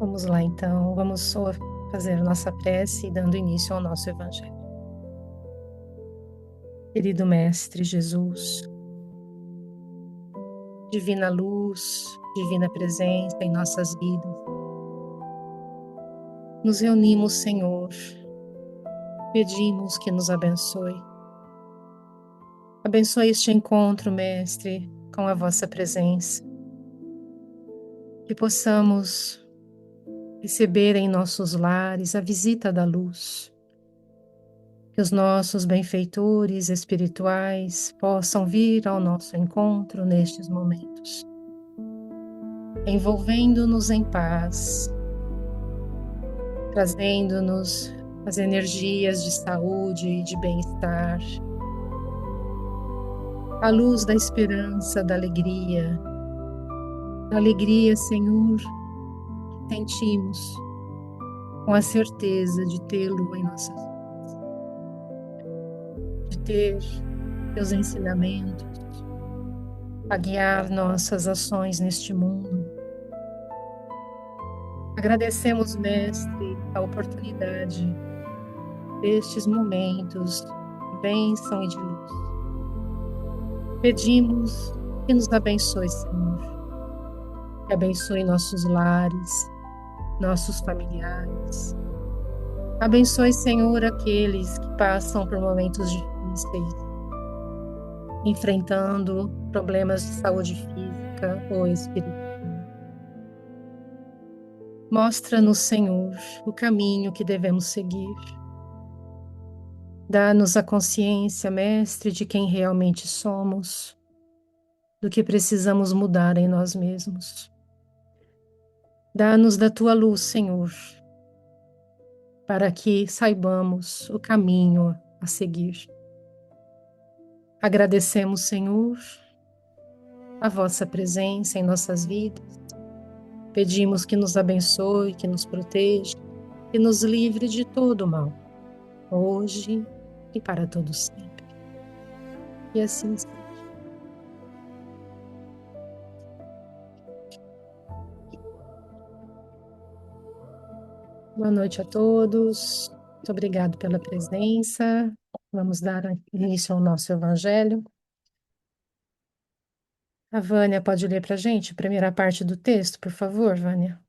Vamos lá, então, vamos fazer a nossa prece dando início ao nosso Evangelho. Querido Mestre Jesus, divina luz, divina presença em nossas vidas, nos reunimos, Senhor, pedimos que nos abençoe. Abençoe este encontro, Mestre, com a vossa presença, que possamos receber em nossos lares a visita da luz, que os nossos benfeitores espirituais possam vir ao nosso encontro nestes momentos, envolvendo-nos em paz, trazendo-nos as energias de saúde e de bem-estar, a luz da esperança, da alegria, Senhor, que sentimos com a certeza de tê-lo em nossas vidas, de ter teus ensinamentos a guiar nossas ações neste mundo. Agradecemos, Mestre, a oportunidade destes momentos de bênção e de luz. Pedimos que nos abençoe, Senhor, que abençoe nossos lares, nossos familiares. Abençoe, Senhor, aqueles que passam por momentos difíceis, enfrentando problemas de saúde física ou espiritual. Mostra-nos, Senhor, o caminho que devemos seguir. Dá-nos a consciência, Mestre, de quem realmente somos, do que precisamos mudar em nós mesmos. Dá-nos da tua luz, Senhor, para que saibamos o caminho a seguir. Agradecemos, Senhor, a vossa presença em nossas vidas. Pedimos que nos abençoe, que nos proteja, que nos livre de todo o mal, hoje e para todo sempre. E assim seja. Boa noite a todos. Muito obrigado pela presença. Vamos dar início ao nosso Evangelho. A Vânia pode ler para a gente a primeira parte do texto, por favor, Vânia?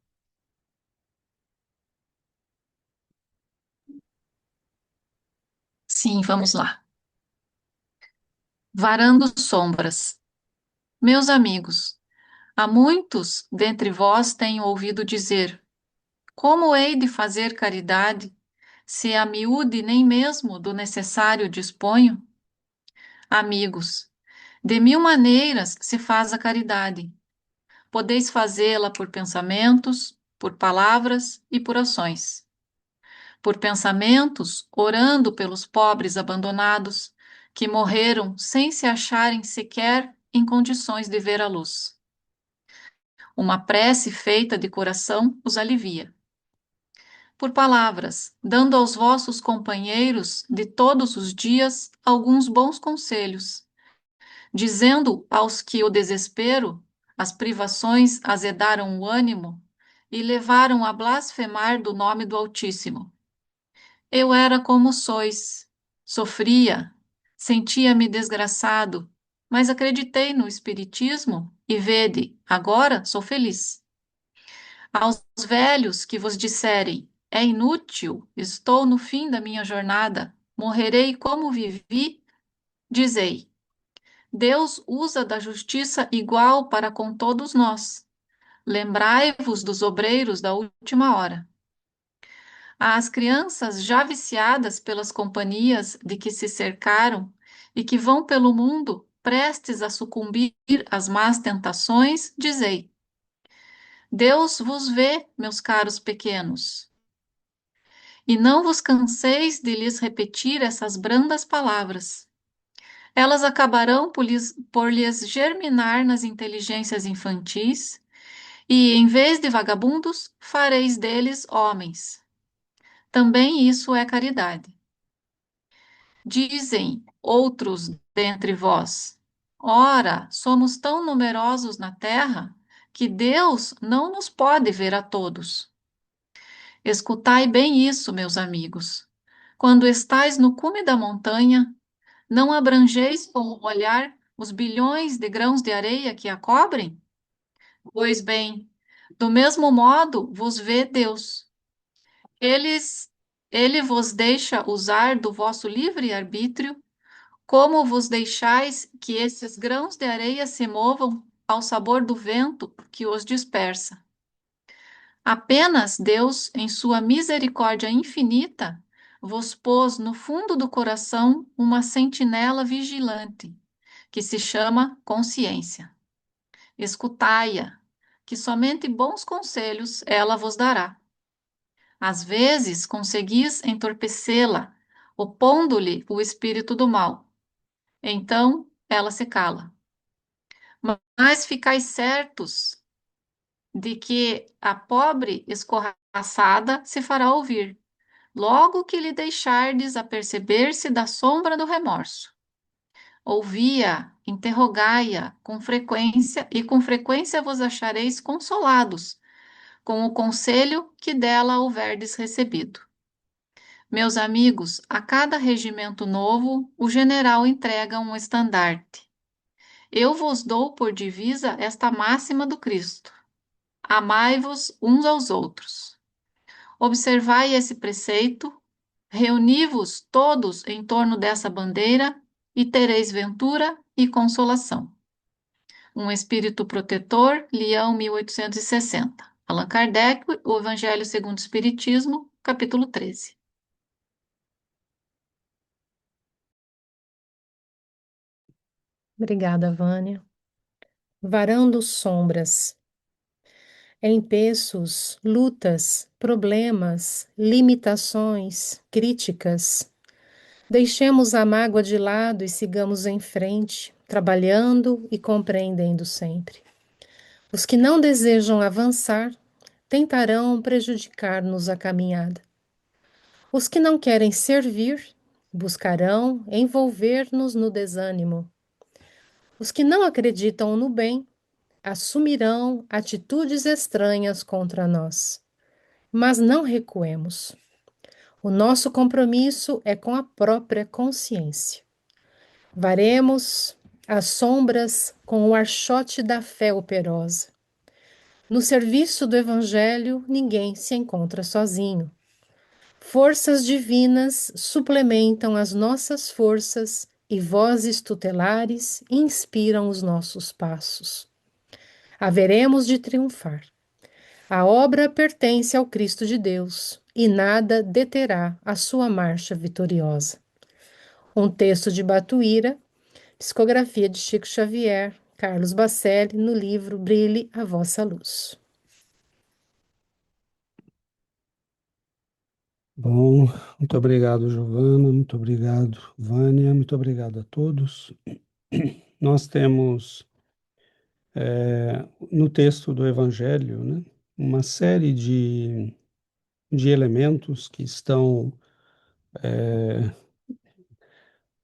Sim, vamos lá. Varando sombras. Meus amigos, há muitos dentre vós tenho ouvido dizer: como hei de fazer caridade, se a miúde nem mesmo do necessário disponho? Amigos, de mil maneiras se faz a caridade. Podeis fazê-la por pensamentos, por palavras e por ações. Por pensamentos, orando pelos pobres abandonados, que morreram sem se acharem sequer em condições de ver a luz. Uma prece feita de coração os alivia. Por palavras, dando aos vossos companheiros de todos os dias alguns bons conselhos, dizendo aos que o desespero, as privações azedaram o ânimo e levaram a blasfemar do nome do Altíssimo. Eu era como sois, sofria, sentia-me desgraçado, mas acreditei no Espiritismo e vede, agora sou feliz. Aos velhos que vos disserem, é inútil, estou no fim da minha jornada, morrerei como vivi, dizei, Deus usa da justiça igual para com todos nós. Lembrai-vos dos obreiros da última hora. Às crianças já viciadas pelas companhias de que se cercaram e que vão pelo mundo prestes a sucumbir às más tentações, dizei: Deus vos vê, meus caros pequenos. E não vos canseis de lhes repetir essas brandas palavras. Elas acabarão por lhes germinar nas inteligências infantis, e, em vez de vagabundos, fareis deles homens. Também isso é caridade. Dizem outros dentre vós: ora, somos tão numerosos na terra que Deus não nos pode ver a todos. Escutai bem isso, meus amigos. Quando estais no cume da montanha, não abrangeis com o olhar os bilhões de grãos de areia que a cobrem? Pois bem, do mesmo modo vos vê Deus. Eles, ele vos deixa usar do vosso livre-arbítrio, como vos deixais que esses grãos de areia se movam ao sabor do vento que os dispersa. Apenas Deus, em sua misericórdia infinita, vos pôs no fundo do coração uma sentinela vigilante, que se chama consciência. Escutai-a, que somente bons conselhos ela vos dará. Às vezes conseguis entorpecê-la, opondo-lhe o espírito do mal. Então ela se cala. Mas ficais certos de que a pobre escorraçada se fará ouvir, logo que lhe deixardes aperceber-se da sombra do remorso. Ouvi-a, interrogai-a com frequência, e com frequência vos achareis consolados com o conselho que dela houverdes recebido. Meus amigos, a cada regimento novo, o general entrega um estandarte. Eu vos dou por divisa esta máxima do Cristo: amai-vos uns aos outros. Observai esse preceito, reuni-vos todos em torno dessa bandeira e tereis ventura e consolação. Um espírito protetor, Leão 1860. Allan Kardec, O Evangelho segundo o Espiritismo, capítulo 13. Obrigada, Vânia. Varando sombras, empeços, lutas, problemas, limitações, críticas. Deixemos a mágoa de lado e sigamos em frente, trabalhando e compreendendo sempre. Os que não desejam avançar tentarão prejudicar-nos a caminhada. Os que não querem servir buscarão envolver-nos no desânimo. Os que não acreditam no bem assumirão atitudes estranhas contra nós. Mas não recuemos. O nosso compromisso é com a própria consciência. Varemos as sombras com o archote da fé operosa. No serviço do Evangelho, ninguém se encontra sozinho. Forças divinas suplementam as nossas forças e vozes tutelares inspiram os nossos passos. Haveremos de triunfar. A obra pertence ao Cristo de Deus e nada deterá a sua marcha vitoriosa. Um texto de Batuíra, psicografia de Chico Xavier, Carlos Bacelli, no livro Brilhe a Vossa Luz. Bom, muito obrigado, Giovana, muito obrigado, Vânia, muito obrigado a todos. Nós temos no texto do Evangelho, né, uma série de elementos que estão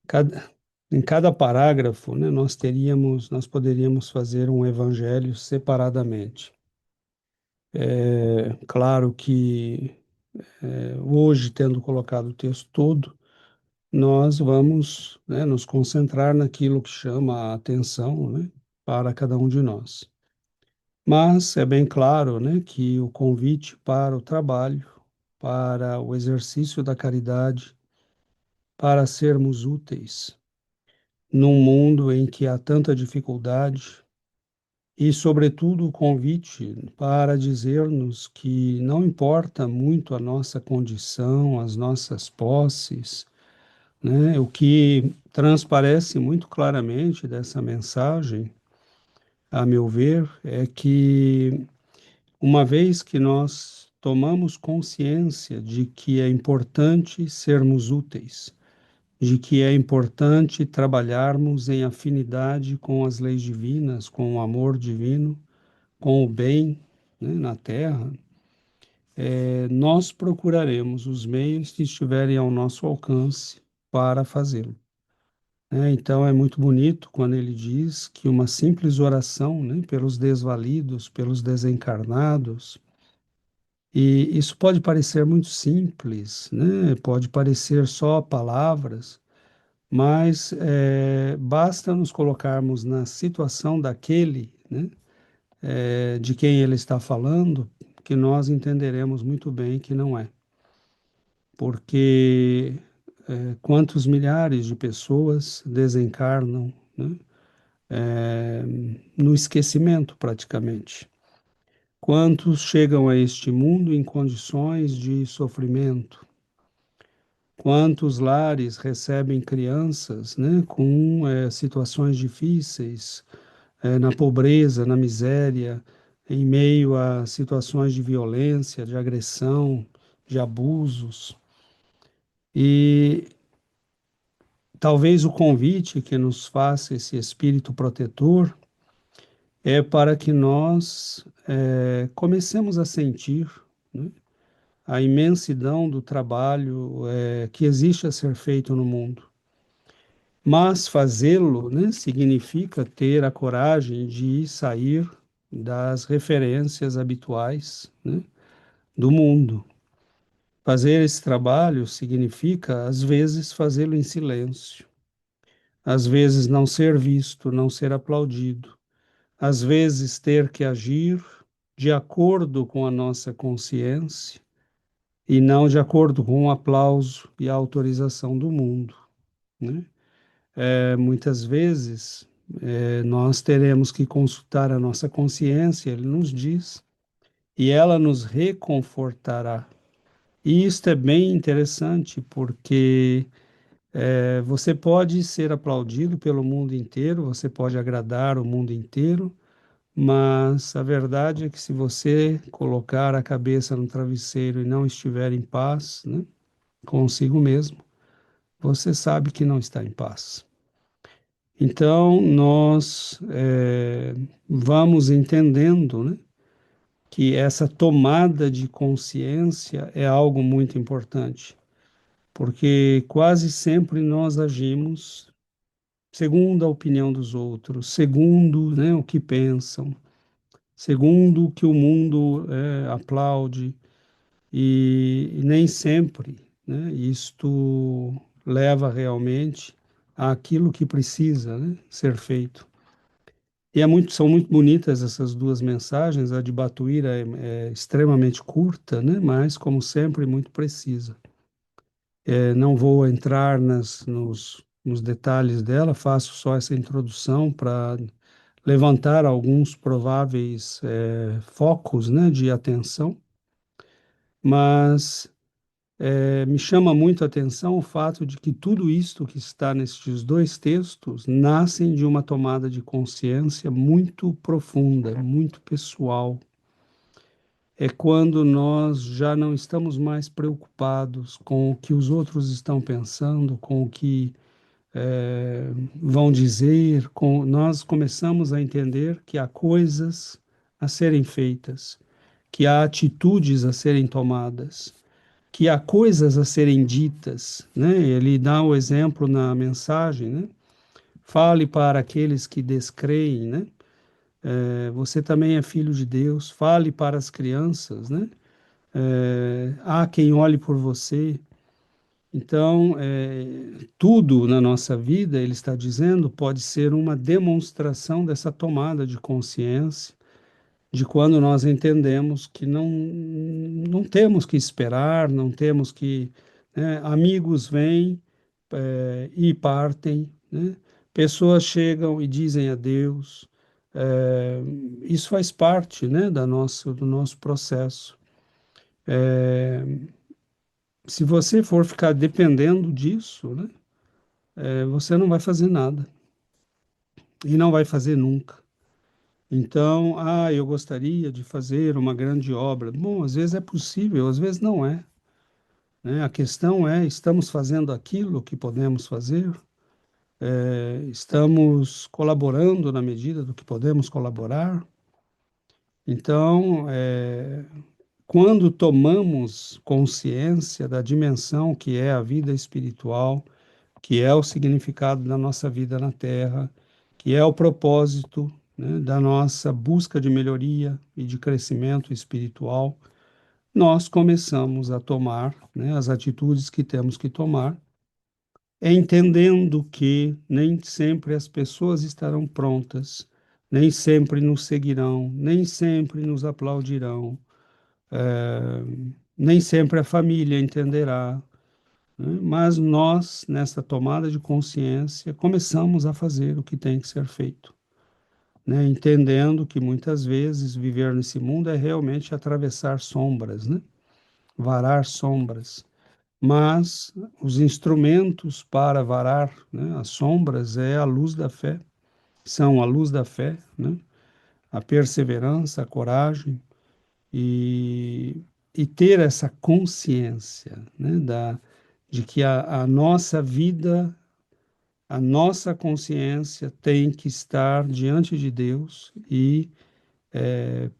cada, em cada parágrafo, né, nós poderíamos fazer um Evangelho separadamente. É claro que hoje, tendo colocado o texto todo, nós vamos, né, nos concentrar naquilo que chama a atenção, né, para cada um de nós. Mas é bem claro, né, que o convite para o trabalho, para o exercício da caridade, para sermos úteis num mundo em que há tanta dificuldade, e, sobretudo, o convite para dizer-nos que não importa muito a nossa condição, as nossas posses, né? O que transparece muito claramente dessa mensagem, a meu ver, é que uma vez que nós tomamos consciência de que é importante sermos úteis, de que é importante trabalharmos em afinidade com as leis divinas, com o amor divino, com o bem, né, na Terra, nós procuraremos os meios que estiverem ao nosso alcance para fazê-lo. Então é muito bonito quando ele diz que uma simples oração, né, pelos desvalidos, pelos desencarnados, E isso pode parecer muito simples, né? Pode parecer só palavras, mas basta nos colocarmos na situação daquele, né? De quem ele está falando, que nós entenderemos muito bem que não é. Porque quantos milhares de pessoas desencarnam, né? No esquecimento, praticamente. Quantos chegam a este mundo em condições de sofrimento? Quantos lares recebem crianças, né, com situações difíceis, na pobreza, na miséria, em meio a situações de violência, de agressão, de abusos? E talvez o convite que nos faça esse espírito protetor é para que nós comecemos a sentir, né, a imensidão do trabalho que existe a ser feito no mundo. Mas fazê-lo, né, significa ter a coragem de sair das referências habituais, né, do mundo. Fazer esse trabalho significa, às vezes, fazê-lo em silêncio, às vezes não ser visto, não ser aplaudido, às vezes ter que agir de acordo com a nossa consciência e não de acordo com o aplauso e a autorização do mundo, né? Muitas vezes nós teremos que consultar a nossa consciência, ele nos diz, e ela nos reconfortará. E isto é bem interessante, porque você pode ser aplaudido pelo mundo inteiro, você pode agradar o mundo inteiro, mas a verdade é que se você colocar a cabeça no travesseiro e não estiver em paz, né, consigo mesmo, você sabe que não está em paz. Então, nós vamos entendendo, né, que essa tomada de consciência é algo muito importante, porque quase sempre nós agimos segundo a opinião dos outros, segundo, né, o que pensam, segundo o que o mundo aplaude, e nem sempre, né, isto leva realmente àquilo que precisa, né, ser feito. E são muito bonitas essas duas mensagens. A de Batuíra é extremamente curta, né? Mas, como sempre, muito precisa. Não vou entrar nos detalhes dela, faço só essa introdução para levantar alguns prováveis focos, né, de atenção, mas me chama muito a atenção o fato de que tudo isto que está nestes dois textos nascem de uma tomada de consciência muito profunda, muito pessoal. É quando nós já não estamos mais preocupados com o que os outros estão pensando, com o que vão dizer, nós começamos a entender que há coisas a serem feitas, que há atitudes a serem tomadas, que há coisas a serem ditas, né? Ele dá o exemplo na mensagem, né? Fale para aqueles que descreem, né? Você também é filho de Deus. Fale para as crianças, né? Há quem olhe por você. Então, tudo na nossa vida, ele está dizendo, pode ser uma demonstração dessa tomada de consciência, de quando nós entendemos que não temos que esperar, não temos que, né, amigos vêm e partem, né? Pessoas chegam e dizem adeus. É, isso faz parte, né, do nosso processo. Se você for ficar dependendo disso, né, você não vai fazer nada e não vai fazer nunca. Então, eu gostaria de fazer uma grande obra. Bom, às vezes é possível, às vezes não é, né? A questão é, estamos fazendo aquilo que podemos fazer? Estamos colaborando na medida do que podemos colaborar? Então, quando tomamos consciência da dimensão que é a vida espiritual, que é o significado da nossa vida na Terra, que é o propósito, né, da nossa busca de melhoria e de crescimento espiritual, nós começamos a tomar, né, as atitudes que temos que tomar, entendendo que nem sempre as pessoas estarão prontas, nem sempre nos seguirão, nem sempre nos aplaudirão, eh, nem sempre a família entenderá, né? Mas nós, nessa tomada de consciência, começamos a fazer o que tem que ser feito, né? Entendendo que muitas vezes viver nesse mundo é realmente atravessar sombras, né? Varar sombras. Mas os instrumentos para varar, né, as sombras é a luz da fé, são a luz da fé, né? A perseverança, a coragem e ter essa consciência, né, de que a nossa vida, a nossa consciência tem que estar diante de Deus e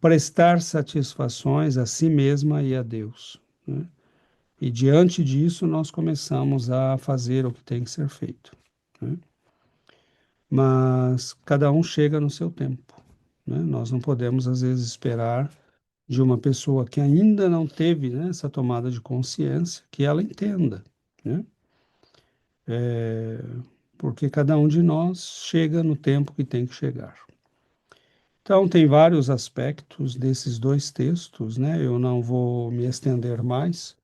prestar satisfações a si mesma e a Deus, né? E diante disso nós começamos a fazer o que tem que ser feito, né? Mas cada um chega no seu tempo, né? Nós não podemos às vezes esperar de uma pessoa que ainda não teve, né, essa tomada de consciência que ela entenda, né? É, porque cada um de nós chega no tempo que tem que chegar. Então, tem vários aspectos desses dois textos, né? Eu não vou me estender mais,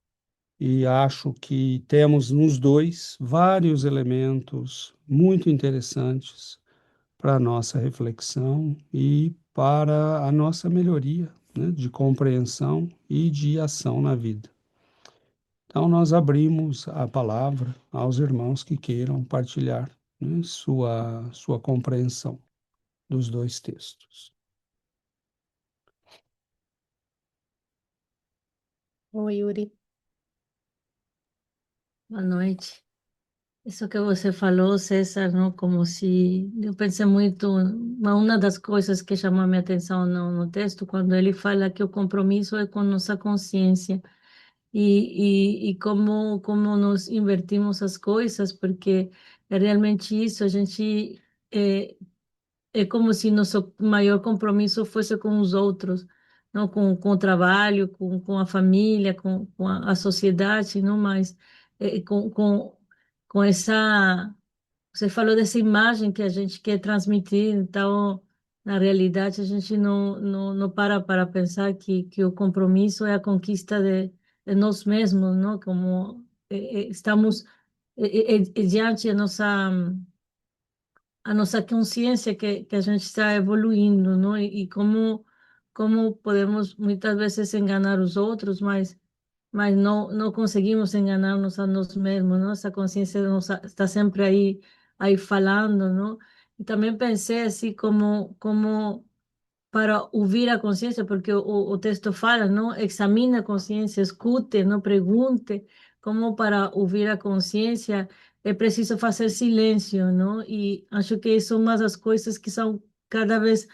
e acho que temos nos dois vários elementos muito interessantes para a nossa reflexão e para a nossa melhoria, né, de compreensão e de ação na vida. Então, nós abrimos a palavra aos irmãos que queiram partilhar, né, sua compreensão dos dois textos. Oi, Yuri. Boa noite. Isso que você falou, César, não? Como se eu pensei muito, uma das coisas que chamou a minha atenção no texto, quando ele fala que o compromisso é com nossa consciência e como nos invertimos as coisas, porque é realmente isso, a gente é, é como se nosso maior compromisso fosse com os outros, não com o trabalho, com a família, com a sociedade, não mais com essa. Você falou dessa imagem que a gente quer transmitir, então, na realidade, a gente não para pensar que o compromisso é a conquista de nós mesmos, não? Como estamos diante da a nossa consciência que a gente está evoluindo, não? E como podemos muitas vezes enganar os outros, mas não conseguimos enganar-nos a nós mesmos, não? Essa consciência está sempre aí falando, não? E também pensei assim como para ouvir a consciência, porque o texto fala, não? Examine a consciência, escute, não pergunte. Como para ouvir a consciência é preciso fazer silêncio, não? E acho que isso é uma das coisas que são cada vez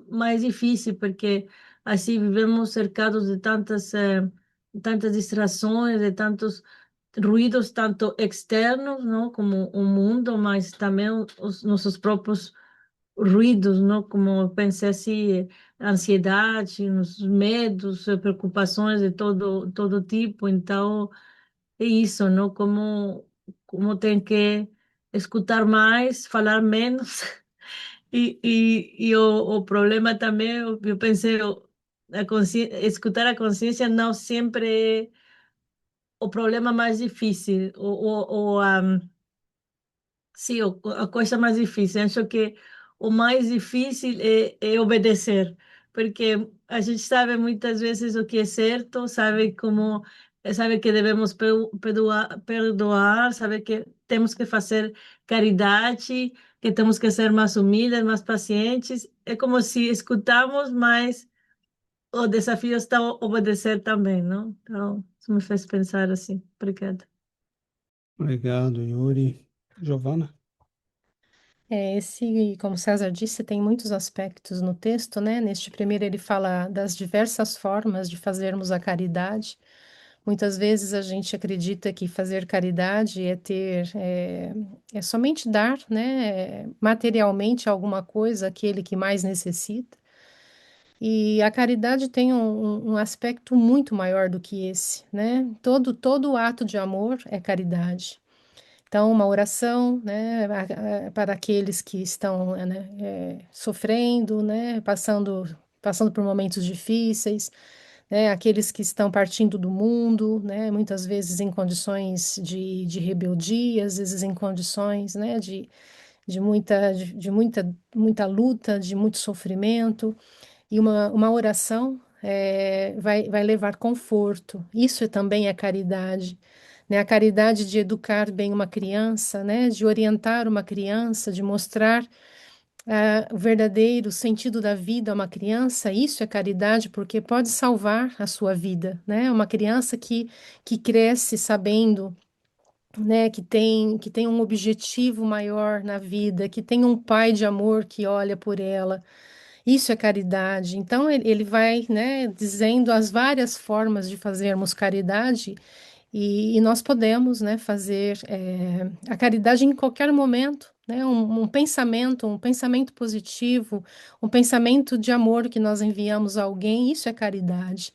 mais difícil, porque assim vivemos cercados de tantas distrações, de tantos ruídos, tanto externos, não? Como o mundo, mas também os nossos próprios ruídos, não? Como eu pensei assim, ansiedade, os medos, preocupações de todo tipo. Então, é isso, não? Como tem que escutar mais, falar menos. E o problema também, eu pensei, escutar a consciência não sempre é o problema mais difícil, sim, a coisa mais difícil. Acho que o mais difícil é obedecer, porque a gente sabe muitas vezes o que é certo, sabe que devemos perdoar, sabe que temos que fazer caridade, que temos que ser mais humildes, mais pacientes. É como se escutamos, mas o desafio está a obedecer também, não? Então, isso me fez pensar assim. Obrigada. Obrigado, Yuri. Giovana? Como César disse, tem muitos aspectos no texto, né? Neste primeiro, ele fala das diversas formas de fazermos a caridade. Muitas vezes a gente acredita que fazer caridade é somente dar, né? Materialmente alguma coisa àquele que mais necessita. E a caridade tem um aspecto muito maior do que esse, né? Todo ato de amor é caridade. Então, uma oração, né, para aqueles que estão, né, sofrendo, né, passando por momentos difíceis, né, aqueles que estão partindo do mundo, né, muitas vezes em condições de rebeldia, às vezes em condições, né, muita luta, de muito sofrimento. E uma oração vai levar conforto. Isso também é caridade, né? A caridade de educar bem uma criança, né? De orientar uma criança, de mostrar o verdadeiro sentido da vida a uma criança. Isso é caridade, porque pode salvar a sua vida, né? Uma criança que cresce sabendo, né, que tem um objetivo maior na vida, que tem um pai de amor que olha por ela. Isso é caridade. Então, ele vai, né, dizendo as várias formas de fazermos caridade e nós podemos, né, fazer a caridade em qualquer momento, né, um pensamento positivo, um pensamento de amor que nós enviamos a alguém, isso é caridade.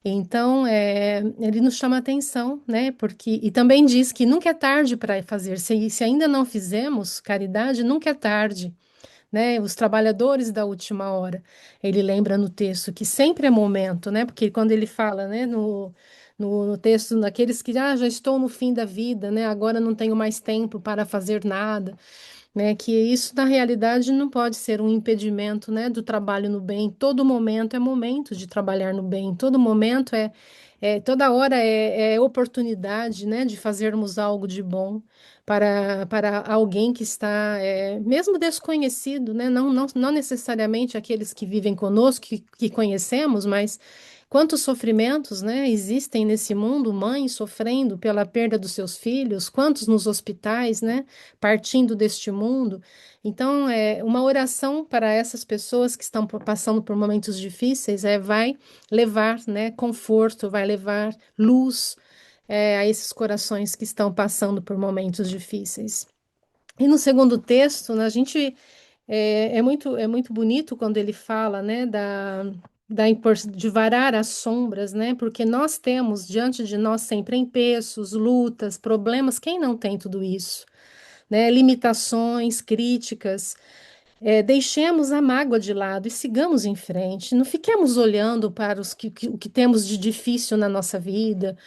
Então, ele nos chama a atenção, né, porque, e também diz que nunca é tarde para fazer, se ainda não fizemos caridade, nunca é tarde, né? Os trabalhadores da última hora. Ele lembra no texto que sempre é momento, né? Porque quando ele fala, né, no texto, naqueles que já estou no fim da vida, né? Agora não tenho mais tempo para fazer nada, né? Que isso na realidade não pode ser um impedimento, né, do trabalho no bem. Todo momento é momento de trabalhar no bem. Todo momento toda hora é oportunidade, né, de fazermos algo de bom para alguém que está, mesmo desconhecido, né, não necessariamente aqueles que vivem conosco, que conhecemos, mas quantos sofrimentos, né, existem nesse mundo, mães sofrendo pela perda dos seus filhos, quantos nos hospitais, né, partindo deste mundo. Então, uma oração para essas pessoas que estão passando por momentos difíceis vai levar, né, conforto, vai levar luz, a esses corações que estão passando por momentos difíceis. E no segundo texto, né, a gente é muito bonito quando ele fala, né, de varar as sombras, né, porque nós temos diante de nós sempre empeços, lutas, problemas. Quem não tem tudo isso? Né, limitações, críticas. Deixemos a mágoa de lado e sigamos em frente. Não fiquemos olhando para o que temos de difícil na nossa vida.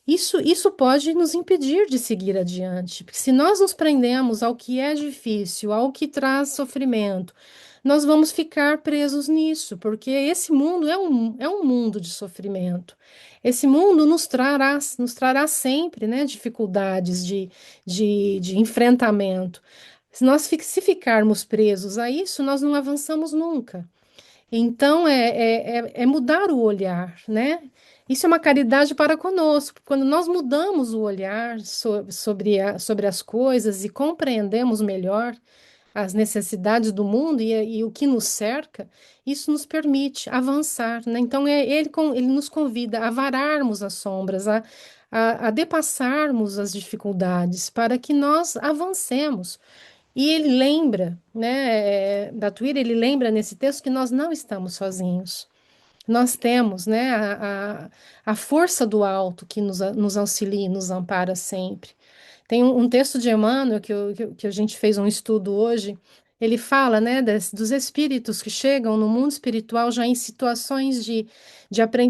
Isso pode nos impedir de seguir adiante. Porque se nós nos prendemos ao que é difícil, ao que traz sofrimento, nós vamos ficar presos nisso, porque esse mundo é um mundo de sofrimento. Esse mundo nos trará sempre, né, dificuldades de enfrentamento. Se ficarmos presos a isso, nós não avançamos nunca. Então, é mudar o olhar, né? Isso é uma caridade para conosco. Quando nós mudamos o olhar sobre as coisas e compreendemos melhor as necessidades do mundo e o que nos cerca, isso nos permite avançar, né? Então, ele nos convida a vararmos as sombras, a depassarmos as dificuldades, para que nós avancemos. E ele lembra, né, Batuíra, ele lembra nesse texto que nós não estamos sozinhos. Nós temos, né, a força do alto que nos auxilia e nos ampara sempre. Tem um texto de Emmanuel que a gente fez um estudo hoje. Ele fala, né, dos espíritos que chegam no mundo espiritual já em situações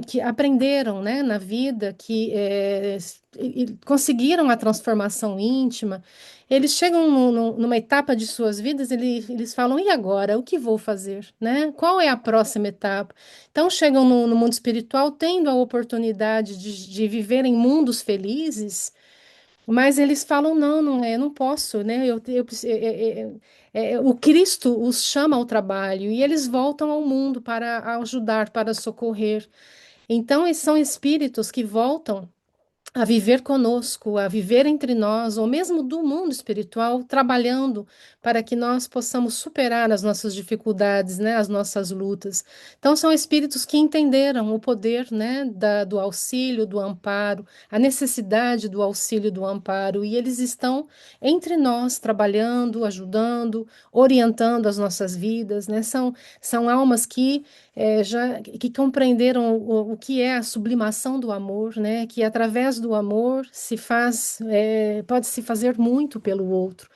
que aprenderam, né, na vida, e conseguiram a transformação íntima. Eles chegam numa etapa de suas vidas, eles falam: e agora? O que vou fazer? Né? Qual é a próxima etapa? Então, chegam no mundo espiritual tendo a oportunidade de viver em mundos felizes, mas eles falam: não, eu não posso, né? O Cristo os chama ao trabalho e eles voltam ao mundo para ajudar, para socorrer. Então, esses são espíritos que voltam a viver conosco, a viver entre nós, ou mesmo do mundo espiritual, trabalhando para que nós possamos superar as nossas dificuldades, né, as nossas lutas. Então, são espíritos que entenderam o poder, né, do auxílio, do amparo, a necessidade do auxílio, do amparo, e eles estão entre nós, trabalhando, ajudando, orientando as nossas vidas, né? São almas que já que compreenderam o que é a sublimação do amor, né? Que através do amor se faz, pode se fazer muito pelo outro.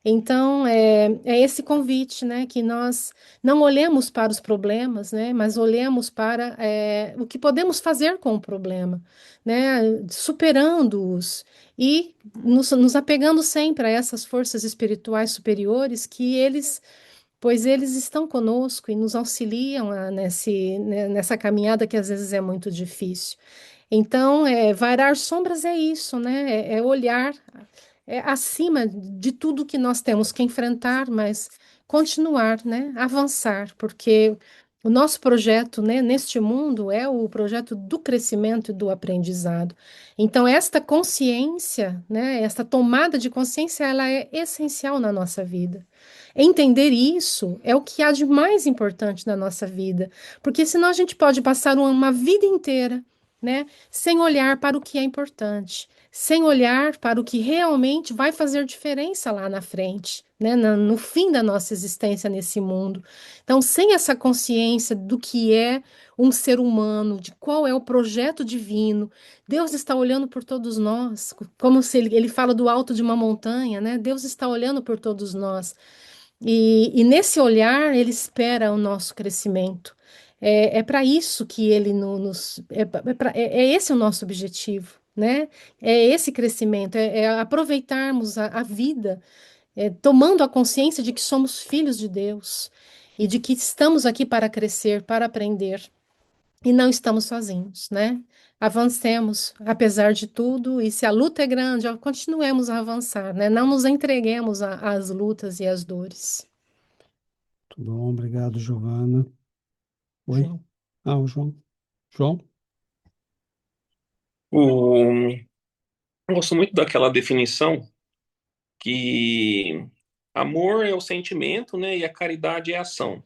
Então, é esse convite, né? Que nós não olhemos para os problemas, né? Mas olhemos para o que podemos fazer com o problema, né? Superando-os e nos apegando sempre a essas forças espirituais superiores que eles pois eles estão conosco e nos auxiliam nessa caminhada que às vezes é muito difícil. Então, varar sombras é isso, né? É olhar acima de tudo que nós temos que enfrentar, mas continuar, né? Avançar, porque o nosso projeto, né, neste mundo é o projeto do crescimento e do aprendizado. Então, esta consciência, né, esta tomada de consciência, ela é essencial na nossa vida. Entender isso é o que há de mais importante na nossa vida, porque senão a gente pode passar uma vida inteira, né, sem olhar para o que é importante, sem olhar para o que realmente vai fazer diferença lá na frente, né, no fim da nossa existência nesse mundo. Então, sem essa consciência do que é um ser humano, de qual é o projeto divino, Deus está olhando por todos nós, como se ele fala do alto de uma montanha, né? Deus está olhando por todos nós. E nesse olhar, ele espera o nosso crescimento. É para isso que ele nos. É esse o nosso objetivo, né? É esse crescimento, é aproveitarmos a vida, tomando a consciência de que somos filhos de Deus e de que estamos aqui para crescer, para aprender e não estamos sozinhos, né? Avancemos, apesar de tudo, e se a luta é grande, continuemos a avançar, né? Não nos entreguemos às lutas e às dores. Muito bom, obrigado, Giovana. Oi? João. Ah, o João. João? Eu gosto muito daquela definição que amor é o sentimento, né, e a caridade é a ação.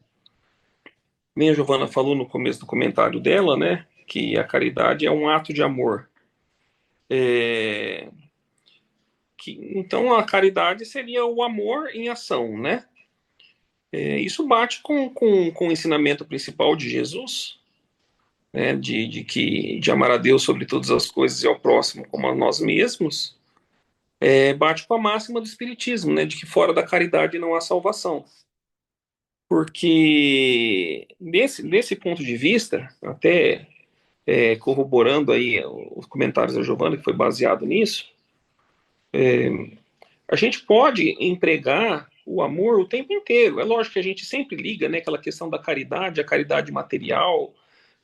Nem a Giovana falou no começo do comentário dela, né, que a caridade é um ato de amor. É, então a caridade seria o amor em ação, né? Isso bate com o ensinamento principal de Jesus, né, de amar a Deus sobre todas as coisas e ao próximo como a nós mesmos. Bate com a máxima do Espiritismo, né, de que fora da caridade não há salvação. Porque, desse ponto de vista, até corroborando aí os comentários da Giovana, que foi baseado nisso, a gente pode empregar o amor o tempo inteiro. É lógico que a gente sempre liga, né, aquela questão da caridade, a caridade material,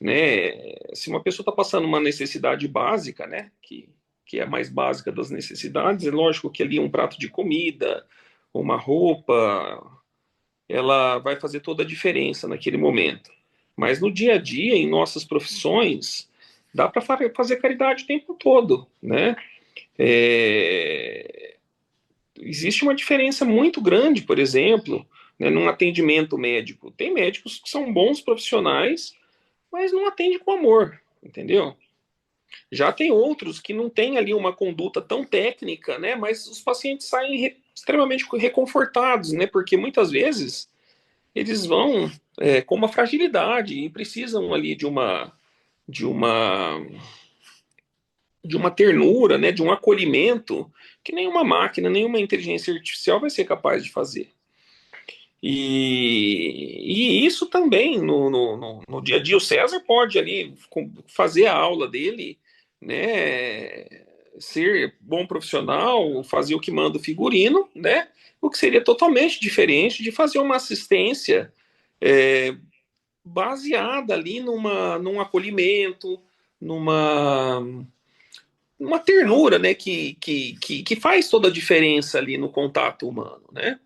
né? Se uma pessoa está passando uma necessidade básica, né, que é a mais básica das necessidades, é lógico que ali um prato de comida, uma roupa, ela vai fazer toda a diferença naquele momento. Mas no dia a dia, em nossas profissões, dá para fazer caridade o tempo todo, né? Existe uma diferença muito grande, por exemplo, né, num atendimento médico. Tem médicos que são bons profissionais, mas não atendem com amor, entendeu? Já tem outros que não têm ali uma conduta tão técnica, né? Mas os pacientes saem extremamente reconfortados, né? Porque muitas vezes eles vão com uma fragilidade e precisam ali de uma de uma ternura, né? De um acolhimento que nenhuma máquina, nenhuma inteligência artificial vai ser capaz de fazer. E isso também no dia a dia o César pode ali fazer a aula dele, né, ser bom profissional, fazer o que manda o figurino, né, o que seria totalmente diferente de fazer uma assistência baseada ali num acolhimento, numa ternura, né, que faz toda a diferença ali no contato humano, né.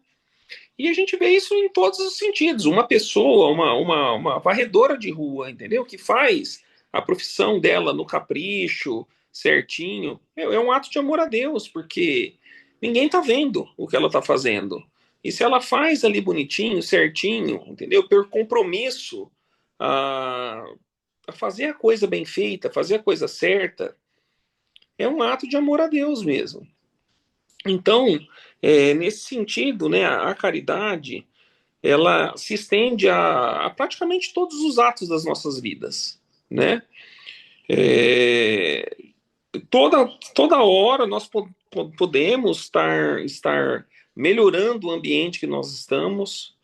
E a gente vê isso em todos os sentidos. Uma pessoa, uma varredora de rua, entendeu? Que faz a profissão dela no capricho, certinho, é um ato de amor a Deus, porque ninguém tá vendo o que ela tá fazendo. E se ela faz ali bonitinho, certinho, entendeu? Por compromisso a, a fazer a coisa bem feita, fazer a coisa certa, é um ato de amor a Deus mesmo. Então, nesse sentido, né, a caridade, ela se estende a praticamente todos os atos das nossas vidas, né? É, toda hora nós podemos estar melhorando o ambiente que nós estamos,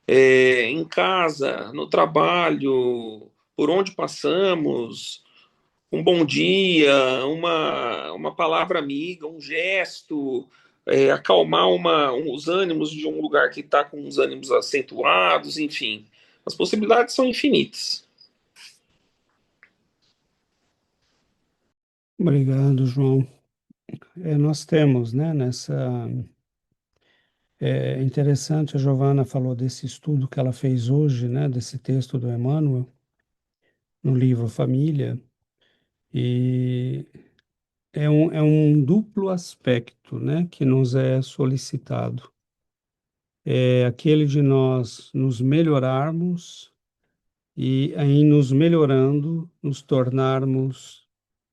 em casa, no trabalho, por onde passamos, um bom dia, uma palavra amiga, um gesto, acalmar os ânimos de um lugar que está com os ânimos acentuados, enfim. As possibilidades são infinitas. Obrigado, João. Nós temos, né, é interessante, a Giovana falou desse estudo que ela fez hoje, né, desse texto do Emmanuel, no livro Família, e é um duplo aspecto, né, que nos é solicitado. É aquele de nós nos melhorarmos e, em nos melhorando, nos tornarmos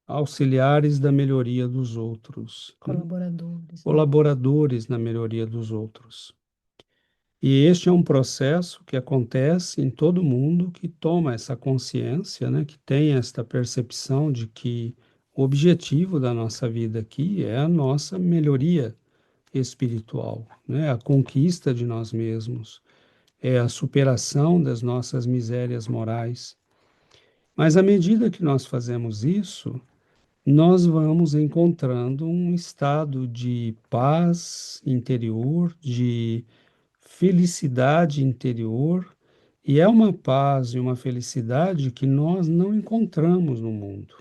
auxiliares da melhoria dos outros, né? Colaboradores, né? Colaboradores na melhoria dos outros. E este é um processo que acontece em todo mundo que toma essa consciência, né, que tem esta percepção de que o objetivo da nossa vida aqui é a nossa melhoria espiritual, né, a conquista de nós mesmos, é a superação das nossas misérias morais. Mas à medida que nós fazemos isso, nós vamos encontrando um estado de paz interior, de felicidade interior, e é uma paz e uma felicidade que nós não encontramos no mundo.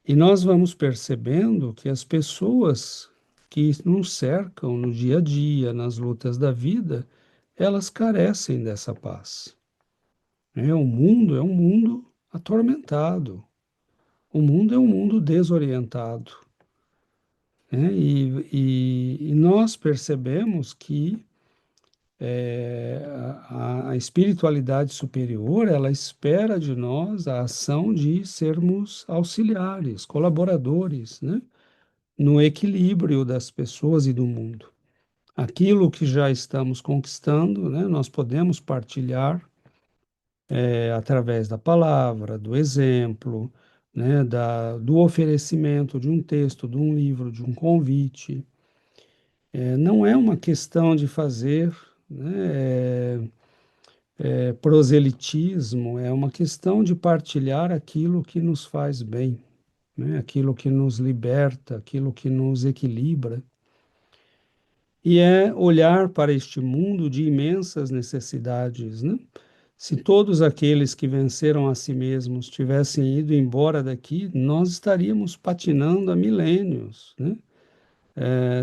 E nós vamos percebendo que as pessoas que nos cercam no dia a dia, nas lutas da vida, elas carecem dessa paz. O mundo é um mundo atormentado, o mundo é um mundo desorientado, né? E nós percebemos que a espiritualidade superior, ela espera de nós a ação de sermos auxiliares, colaboradores, né, no equilíbrio das pessoas e do mundo. Aquilo que já estamos conquistando, né, nós podemos partilhar através da palavra, do exemplo, né, do oferecimento de um texto, de um livro, de um convite. Não é uma questão de fazer, né, proselitismo, é uma questão de partilhar aquilo que nos faz bem, né? Aquilo que nos liberta, aquilo que nos equilibra. E é olhar para este mundo de imensas necessidades, né? Se todos aqueles que venceram a si mesmos tivessem ido embora daqui, nós estaríamos patinando há milênios, né?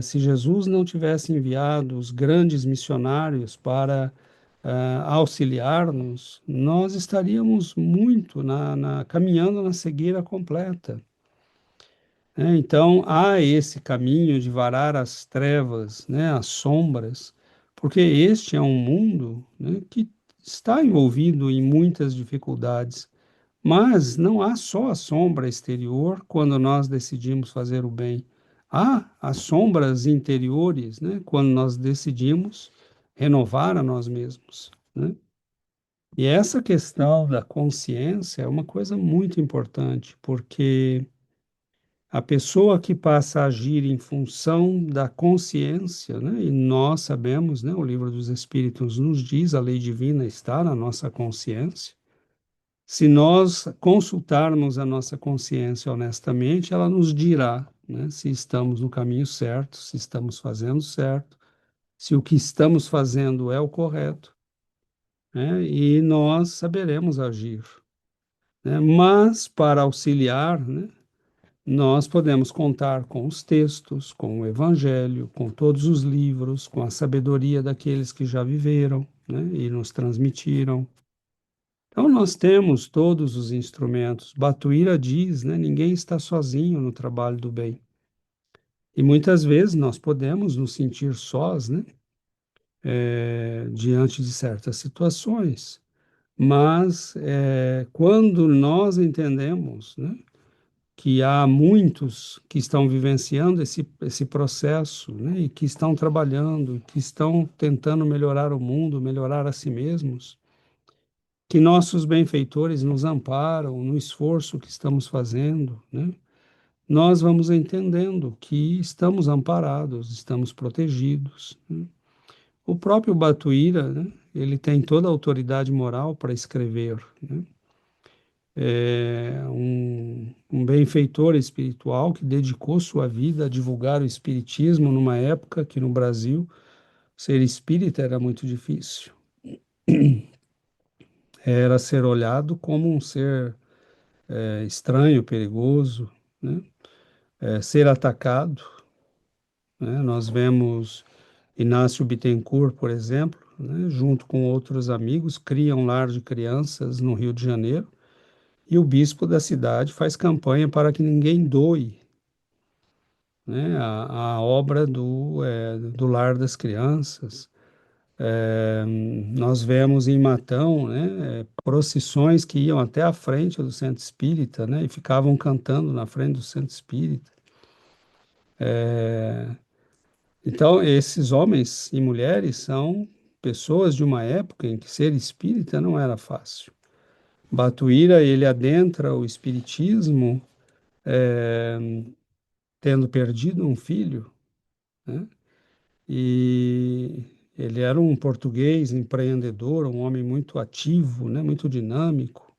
Se Jesus não tivesse enviado os grandes missionários para auxiliar-nos, nós estaríamos muito caminhando na cegueira completa. Então, há esse caminho de varar as trevas, né, as sombras, porque este é um mundo, né, que está envolvido em muitas dificuldades, mas não há só a sombra exterior quando nós decidimos fazer o bem. Há as sombras interiores, né, quando nós decidimos renovar a nós mesmos, né? E essa questão da consciência é uma coisa muito importante, porque a pessoa que passa a agir em função da consciência, né, e nós sabemos, né, o Livro dos Espíritos nos diz, a lei divina está na nossa consciência. Se nós consultarmos a nossa consciência honestamente, ela nos dirá, né, se estamos no caminho certo, se estamos fazendo certo, se o que estamos fazendo é o correto, né, e nós saberemos agir, né? Mas para auxiliar, né, nós podemos contar com os textos, com o Evangelho, com todos os livros, com a sabedoria daqueles que já viveram, né, e nos transmitiram. Então, nós temos todos os instrumentos. Batuíra diz, né? Ninguém está sozinho no trabalho do bem. E muitas vezes nós podemos nos sentir sós, né? Diante de certas situações. Mas quando nós entendemos, né, que há muitos que estão vivenciando esse processo, né, e que estão trabalhando, que estão tentando melhorar o mundo, melhorar a si mesmos, que nossos benfeitores nos amparam no esforço que estamos fazendo, né, nós vamos entendendo que estamos amparados, estamos protegidos, né. O próprio Batuíra, né, ele tem toda a autoridade moral para escrever, né? Um benfeitor espiritual que dedicou sua vida a divulgar o espiritismo numa época que no Brasil ser espírita era muito difícil. Era ser olhado como um ser estranho, perigoso, né? Ser atacado, né? Nós vemos Inácio Bittencourt, por exemplo, né? Junto com outros amigos, cria um lar de crianças no Rio de Janeiro, e o bispo da cidade faz campanha para que ninguém doe, né, a obra do Lar das Crianças. Nós vemos em Matão, né, procissões que iam até a frente do centro espírita, né, e ficavam cantando na frente do centro espírita. Então, esses homens e mulheres são pessoas de uma época em que ser espírita não era fácil. Batuíra, ele adentra o espiritismo tendo perdido um filho, né? E ele era um português empreendedor, um homem muito ativo, né, muito dinâmico,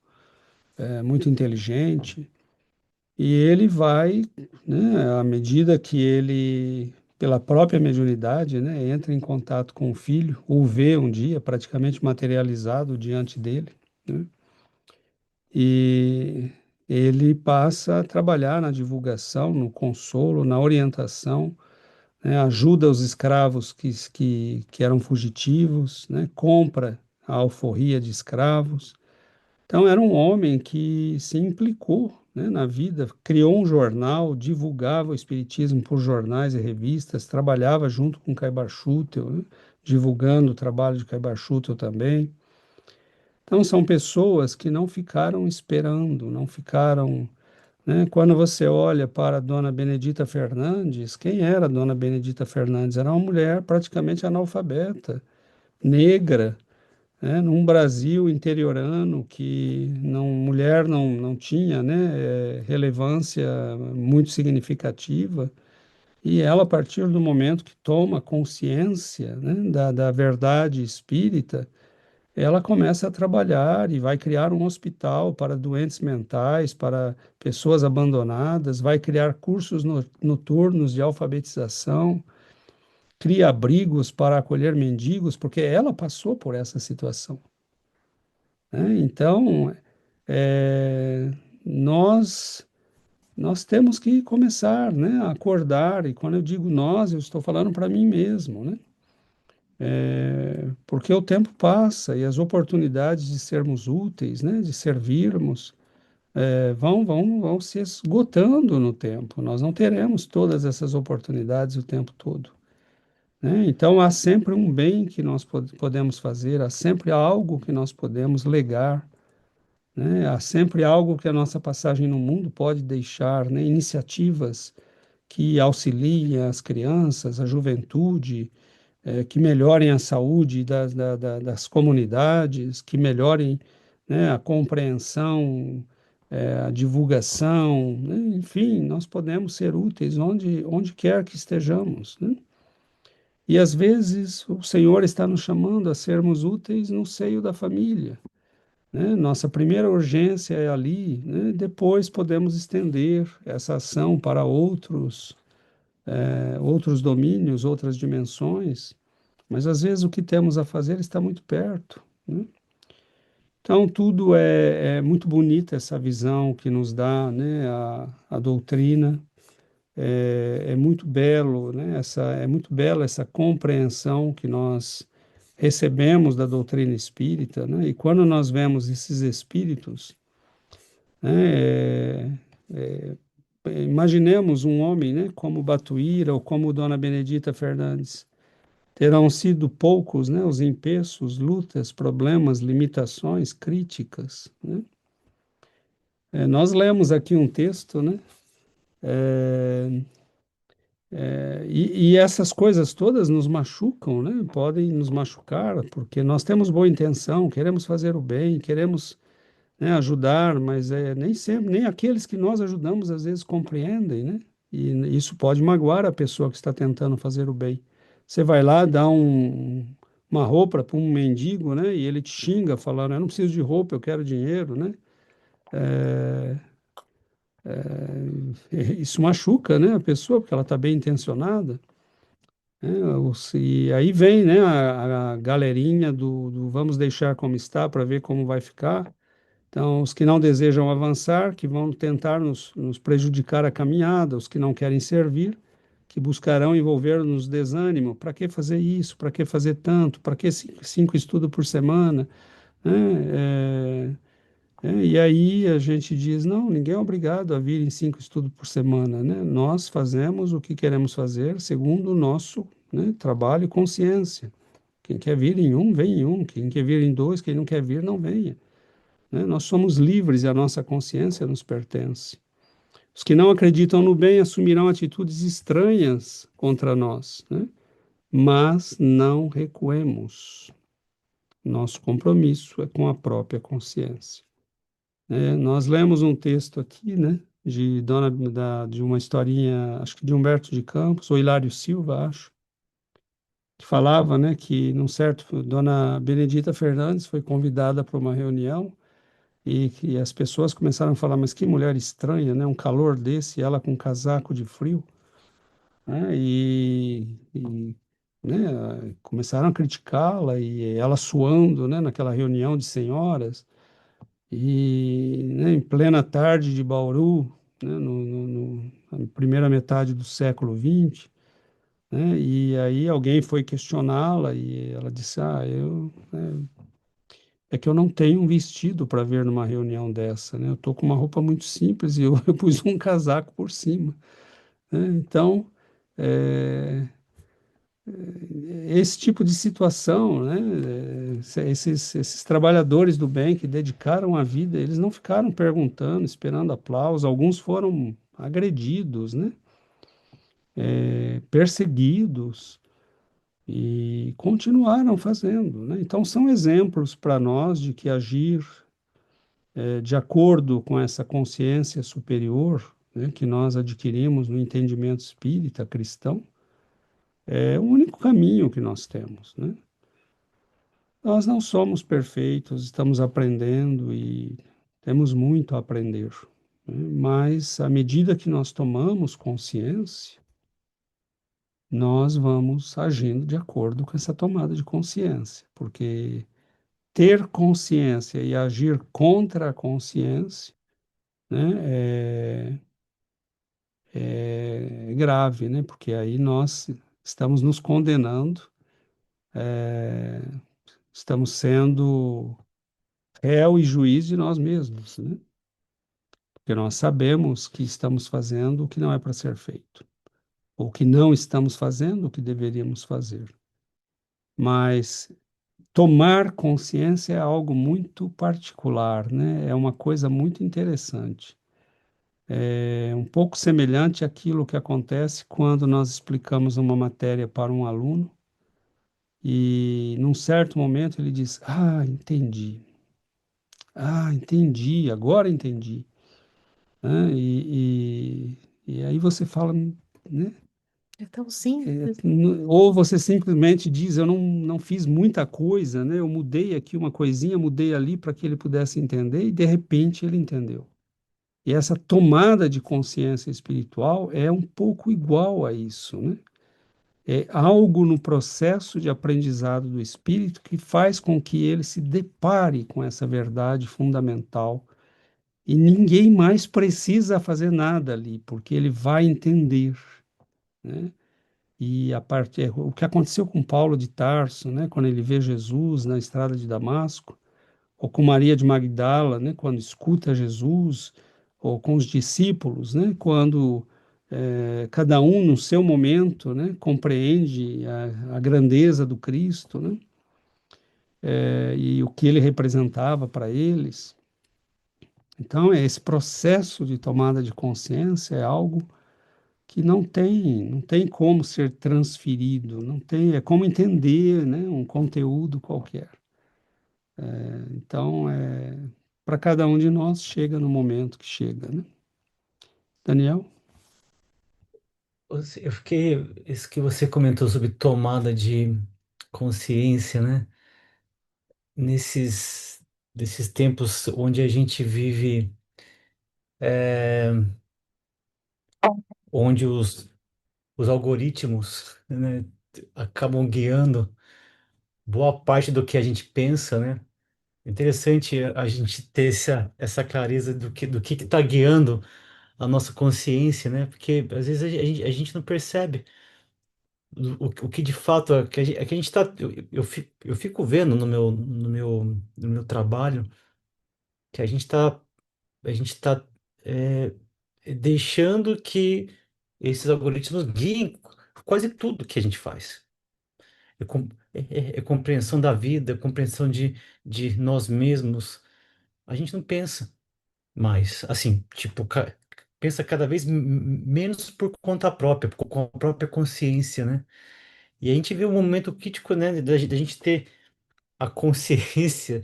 muito inteligente. E ele vai, né, à medida que ele, pela própria mediunidade, né, entra em contato com o filho, o vê um dia praticamente materializado diante dele, né, e ele passa a trabalhar na divulgação, no consolo, na orientação, né, ajuda os escravos que eram fugitivos, né, compra a alforria de escravos. Então, era um homem que se implicou, né, na vida, criou um jornal, divulgava o espiritismo por jornais e revistas, trabalhava junto com Caibar Schutel, né, divulgando o trabalho de Caibar Schutel também. Então, são pessoas que não ficaram esperando, não ficaram, né? Quando você olha para a Dona Benedita Fernandes, quem era a Dona Benedita Fernandes? Era uma mulher praticamente analfabeta, negra, né? Num Brasil interiorano que mulher não tinha, né, relevância muito significativa. E ela, a partir do momento que toma consciência, né, da verdade espírita, ela começa a trabalhar e vai criar um hospital para doentes mentais, para pessoas abandonadas, vai criar cursos noturnos de alfabetização, cria abrigos para acolher mendigos, porque ela passou por essa situação, né? Então, é, nós nós temos que começar, né, a acordar, e quando eu digo nós, eu estou falando para mim mesmo, né? Porque o tempo passa e as oportunidades de sermos úteis, né, de servirmos, vão se esgotando no tempo. Nós não teremos todas essas oportunidades o tempo todo, né? Então, há sempre um bem que nós podemos fazer, há sempre algo que nós podemos legar, né? Há sempre algo que a nossa passagem no mundo pode deixar, né? Iniciativas que auxiliem as crianças, a juventude, que melhorem a saúde das comunidades, que melhorem, né, a compreensão, a divulgação, né? Enfim, nós podemos ser úteis onde quer que estejamos, né? E às vezes o Senhor está nos chamando a sermos úteis no seio da família, né? Nossa primeira urgência é ali, né? Depois podemos estender essa ação para outros domínios, outras dimensões, mas às vezes o que temos a fazer está muito perto, né? Então, tudo é muito bonita essa visão que nos dá, né, a doutrina. É muito belo, né, é muito bela essa compreensão que nós recebemos da doutrina espírita, né? E quando nós vemos esses espíritos, né, imaginemos um homem, né, como Batuíra ou como Dona Benedita Fernandes. Terão sido poucos, né, os empeços, lutas, problemas, limitações, críticas, né? Nós lemos aqui um texto, né? É, e essas coisas todas nos machucam, né? Podem nos machucar, porque nós temos boa intenção, queremos fazer o bem, queremos, né, ajudar, mas nem sempre, nem aqueles que nós ajudamos às vezes compreendem, né? E isso pode magoar a pessoa que está tentando fazer o bem. Você vai lá, dá uma roupa para um mendigo, né? E ele te xinga falando, eu não preciso de roupa, eu quero dinheiro, né? É, isso machuca, né, a pessoa, porque ela está bem intencionada, né? E aí vem, né, a galerinha do vamos deixar como está para ver como vai ficar. Então, os que não desejam avançar, que vão tentar nos prejudicar a caminhada, os que não querem servir, que buscarão envolver-nos desânimo. Para que fazer isso? Para que fazer tanto? Para que cinco estudos por semana? Né? E aí a gente diz, não, ninguém é obrigado a vir em cinco estudos por semana, né? Nós fazemos o que queremos fazer segundo o nosso, né, trabalho e consciência. Quem quer vir em um, vem em um. Quem quer vir em dois, quem não quer vir, não venha, né? Nós somos livres e a nossa consciência nos pertence. Os que não acreditam no bem assumirão atitudes estranhas contra nós, né? Mas não recuemos. Nosso compromisso é com a própria consciência. Nós lemos um texto aqui, né, de uma historinha, acho que de Humberto de Campos, ou Hilário Silva, acho, que falava, né, que num certo, Dona Benedita Fernandes foi convidada para uma reunião e que as pessoas começaram a falar, mas que mulher estranha, né, um calor desse, ela com um casaco de frio, né, né, começaram a criticá-la e ela suando, né, naquela reunião de senhoras. E, né, em plena tarde de Bauru, né, na primeira metade do século XX, né, e aí alguém foi questioná-la e ela disse, é que eu não tenho um vestido para ver numa reunião dessa, né, eu estou com uma roupa muito simples e eu pus um casaco por cima, né, então, é, esse tipo de situação, né, esses trabalhadores do bem que dedicaram a vida, eles não ficaram perguntando, esperando aplauso, alguns foram agredidos, né, perseguidos e continuaram fazendo, né? Então são exemplos para nós de que agir de acordo com essa consciência superior, né, que nós adquirimos no entendimento espírita cristão, é o único caminho que nós temos, né? Nós não somos perfeitos, estamos aprendendo e temos muito a aprender, né? Mas à medida que nós tomamos consciência, nós vamos agindo de acordo com essa tomada de consciência, porque ter consciência e agir contra a consciência, né, é grave, né? Porque aí nós estamos nos condenando, é, estamos sendo réu e juiz de nós mesmos, né? Porque nós sabemos que estamos fazendo o que não é para ser feito, ou que não estamos fazendo o que deveríamos fazer. Mas tomar consciência é algo muito particular, né? É uma coisa muito interessante. É um pouco semelhante àquilo que acontece quando nós explicamos uma matéria para um aluno e, num certo momento, ele diz: Ah, entendi. Ah, entendi, agora entendi. Né? E aí você fala, né? É tão simples. Ou você simplesmente diz, eu não fiz muita coisa, né? Eu mudei aqui uma coisinha, mudei ali para que ele pudesse entender e de repente ele entendeu. E essa tomada de consciência espiritual é um pouco igual a isso, né? É algo no processo de aprendizado do espírito que faz com que ele se depare com essa verdade fundamental e ninguém mais precisa fazer nada ali, porque ele vai entender, né? E o que aconteceu com Paulo de Tarso, né, quando ele vê Jesus na estrada de Damasco, ou com Maria de Magdala, né, quando escuta Jesus, ou com os discípulos, né, quando cada um no seu momento, né, compreende a grandeza do Cristo, né, e o que ele representava para eles. Então, esse processo de tomada de consciência é algo que não tem como ser transferido, não tem, é como entender, né, um conteúdo qualquer. Então, para cada um de nós chega no momento que chega, né? Daniel? Eu fiquei, isso que você comentou sobre tomada de consciência, né? Nesses, nesses tempos onde a gente vive, é, onde os algoritmos, né, acabam guiando boa parte do que a gente pensa, né? É interessante a gente ter essa clareza do que está guiando a nossa consciência, né? Porque às vezes a gente não percebe o que de fato é que a gente está. Eu fico vendo no meu trabalho que a gente tá é, deixando que esses algoritmos guiem quase tudo que a gente faz. É compreensão da vida, é compreensão de nós mesmos. A gente não pensa mais, assim, tipo, pensa cada vez menos por conta própria, com a própria consciência, né? E a gente vê um momento crítico, né, da gente ter a consciência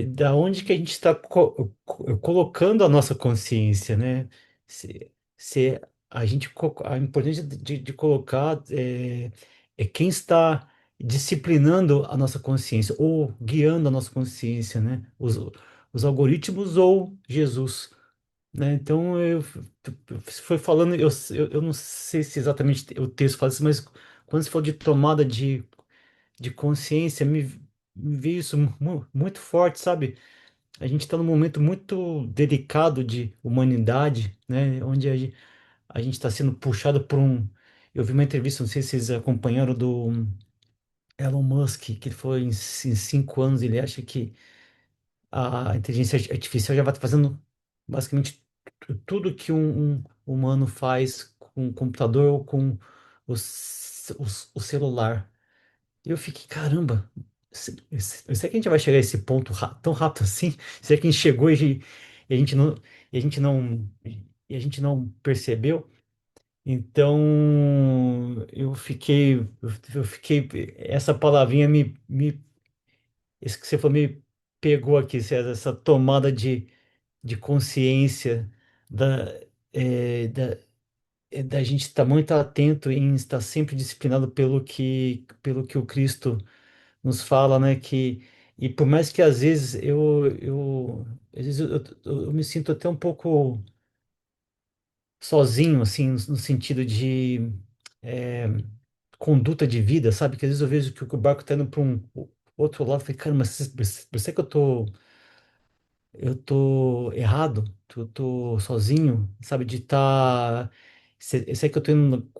da onde que a gente está colocando a nossa consciência, né? Se a gente a importância de colocar quem está disciplinando a nossa consciência ou guiando a nossa consciência, né? Os algoritmos ou Jesus, né? Então você foi falando, eu não sei se exatamente o texto fala isso, mas quando você falou de tomada de consciência, me veio isso muito forte, sabe? A gente está num momento muito delicado de humanidade, né? Onde a gente está sendo puxado por um. Eu vi uma entrevista, não sei se vocês acompanharam, do Elon Musk, que ele falou em 5 anos, ele acha que a inteligência artificial já vai estar fazendo basicamente tudo que um humano faz com o computador ou com o celular. Eu fiquei, caramba, será que a gente vai chegar a esse ponto tão rápido assim? Será que a gente chegou e a gente não, e a gente não, e a gente não percebeu? Então, eu fiquei, essa palavrinha isso que você falou me pegou aqui, César, essa tomada de consciência da, da gente estar muito atento em estar sempre disciplinado pelo que o Cristo nos fala, né, e por mais que às vezes eu me sinto até um pouco sozinho, assim, no sentido de é, conduta de vida, sabe? Que às vezes eu vejo que o barco está indo para um outro lado, eu falei, cara, mas será que eu tô errado? Eu tô sozinho, sabe? De estar. Sei que eu tô indo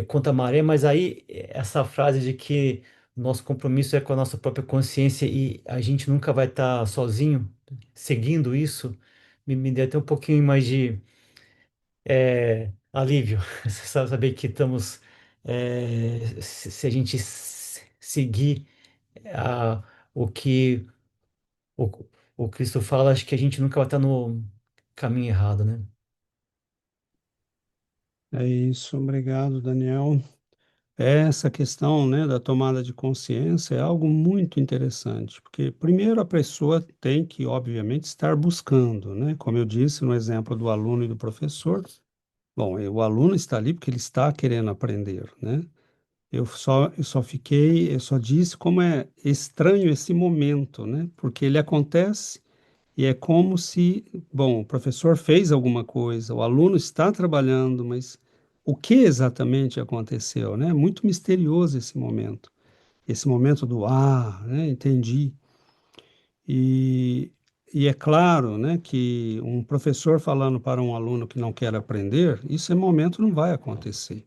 contra a maré, mas aí essa frase de que nosso compromisso é com a nossa própria consciência e a gente nunca vai estar sozinho, seguindo isso, me deu até um pouquinho mais de alívio. Saber que estamos. Se a gente seguir a, o que o, o Cristo fala, acho que a gente nunca vai estar no caminho errado, né? É isso, obrigado, Daniel. Essa questão, né, da tomada de consciência é algo muito interessante, porque primeiro a pessoa tem que, obviamente, estar buscando, né? Como eu disse no exemplo do aluno e do professor, bom, o aluno está ali porque ele está querendo aprender, né? Eu só disse como é estranho esse momento, né? Porque ele acontece e é como se, bom, o professor fez alguma coisa, o aluno está trabalhando, mas o que exatamente aconteceu, né? É muito misterioso esse momento do né? Entendi. E, e é claro, né, que um professor falando para um aluno que não quer aprender, isso em momento não vai acontecer,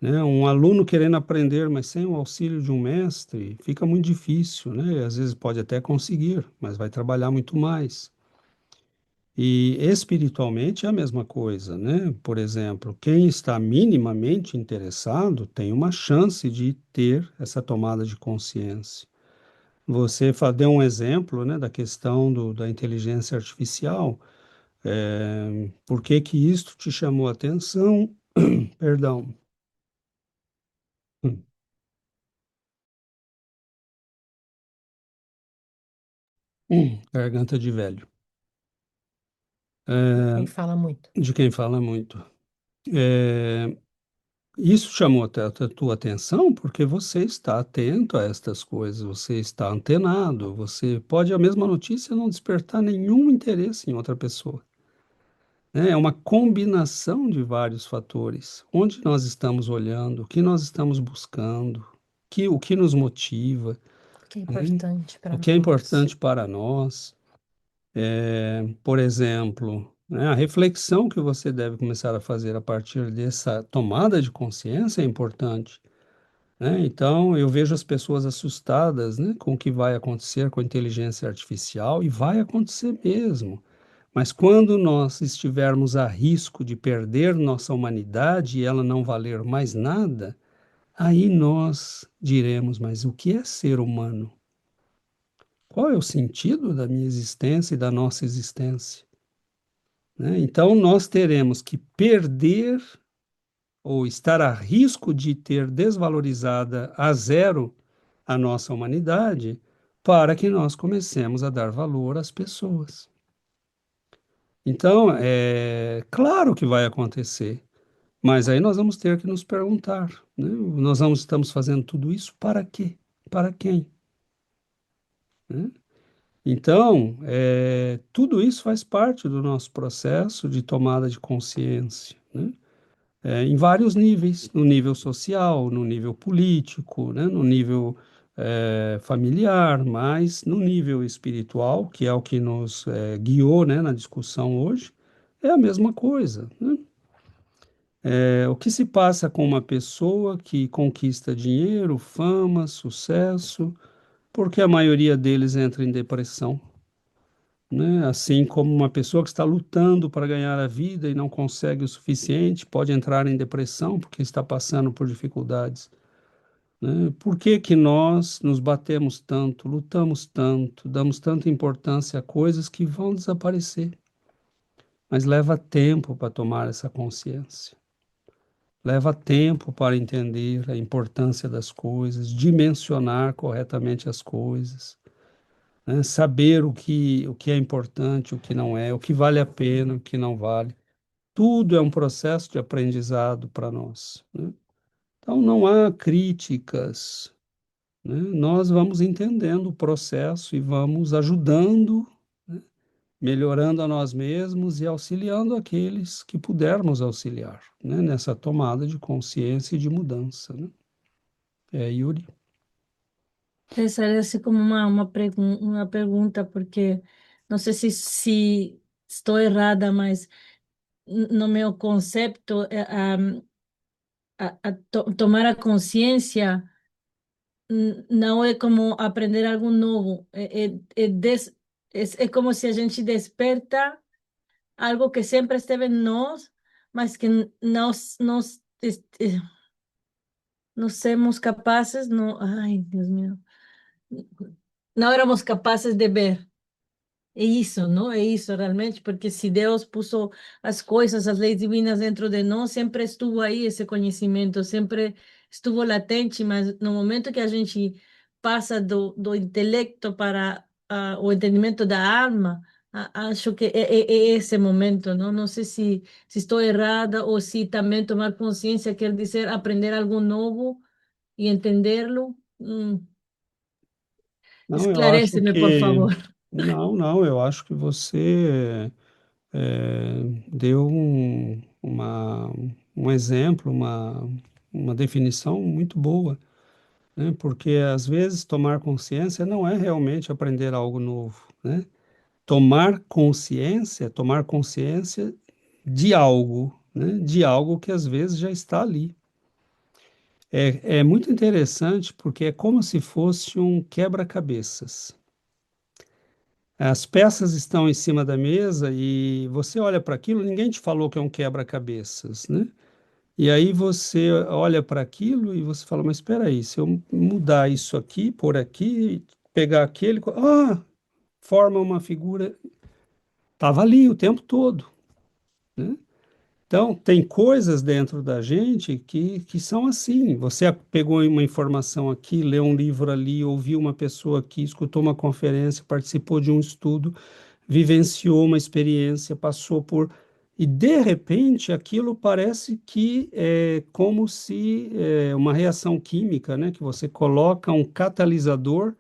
né? Um aluno querendo aprender, mas sem o auxílio de um mestre, fica muito difícil, né? Às vezes pode até conseguir, mas vai trabalhar muito mais. E espiritualmente é a mesma coisa, né? Por exemplo, quem está minimamente interessado tem uma chance de ter essa tomada de consciência. Você deu um exemplo, né, da questão da inteligência artificial. Por que que isto te chamou a atenção? Perdão. Garganta de velho. Quem fala muito. De quem fala muito. É, isso chamou a tua atenção porque você está atento a estas coisas, você está antenado, você pode a mesma notícia não despertar nenhum interesse em outra pessoa, né? É uma combinação de vários fatores. Onde nós estamos olhando, o que nós estamos buscando, o que nos motiva, O que é né? importante para O que é nós. importante para nós. Por exemplo, né, a reflexão que você deve começar a fazer a partir dessa tomada de consciência é importante, né? Então, eu vejo as pessoas assustadas, né, com o que vai acontecer com a inteligência artificial, e vai acontecer mesmo. Mas quando nós estivermos a risco de perder nossa humanidade e ela não valer mais nada, aí nós diremos: mas o que é ser humano? Qual é o sentido da minha existência e da nossa existência? Né? Então, nós teremos que perder ou estar a risco de ter desvalorizada a zero a nossa humanidade para que nós comecemos a dar valor às pessoas. Então, é claro que vai acontecer, mas aí nós vamos ter que nos perguntar, né? Estamos fazendo tudo isso para quê? Para quem? Né? Então, tudo isso faz parte do nosso processo de tomada de consciência, né? Em vários níveis, no nível social, no nível político, né, no nível familiar, mas no nível espiritual, que é o que nos guiou, né, na discussão hoje, é a mesma coisa, né? O que se passa com uma pessoa que conquista dinheiro, fama, sucesso, porque a maioria deles entra em depressão, né? Assim como uma pessoa que está lutando para ganhar a vida e não consegue o suficiente, pode entrar em depressão porque está passando por dificuldades, né? Por que que nós nos batemos tanto, lutamos tanto, damos tanta importância a coisas que vão desaparecer? Mas leva tempo para tomar essa consciência. Leva tempo para entender a importância das coisas, dimensionar corretamente as coisas, né? Saber o que é importante, o que não é, o que vale a pena, o que não vale. Tudo é um processo de aprendizado para nós, né? Então, não há críticas, né? Nós vamos entendendo o processo e vamos ajudando, né? Melhorando a nós mesmos e auxiliando aqueles que pudermos auxiliar, né? Nessa tomada de consciência e de mudança, né? Yuri? Essa é assim como uma pergunta, porque não sei se estou errada, mas no meu conceito, tomar a consciência não é como aprender algo novo, é como se a gente desperta algo que sempre esteve em nós, mas que não somos capazes, não, ai, Deus mío, não éramos capazes de ver. É isso, não? É isso realmente, porque se Deus puso as coisas, as leis divinas dentro de nós, sempre estuvo aí esse conhecimento, sempre estuvo latente, mas no momento que a gente passa do intelecto para o entendimento da alma, acho que é esse momento, não? Não sei se estou errada ou se também tomar consciência quer dizer aprender algo novo e entendê-lo. Não, eu acho Esclarece-me, por que. favor. Não, eu acho que você deu um exemplo, uma definição muito boa, né? Porque às vezes tomar consciência não é realmente aprender algo novo, né? Tomar consciência de algo, né? De algo que às vezes já está ali. É muito interessante porque é como se fosse um quebra-cabeças. As peças estão em cima da mesa e você olha para aquilo, ninguém te falou que é um quebra-cabeças, né? E aí você olha para aquilo e você fala, mas espera aí, se eu mudar isso aqui, por aqui, pegar aquele, forma uma figura, estava ali o tempo todo, né? Então, tem coisas dentro da gente que são assim. Você pegou uma informação aqui, leu um livro ali, ouviu uma pessoa aqui, escutou uma conferência, participou de um estudo, vivenciou uma experiência, passou por. E, de repente, aquilo parece que é como se uma reação química, né? Que você coloca um catalisador,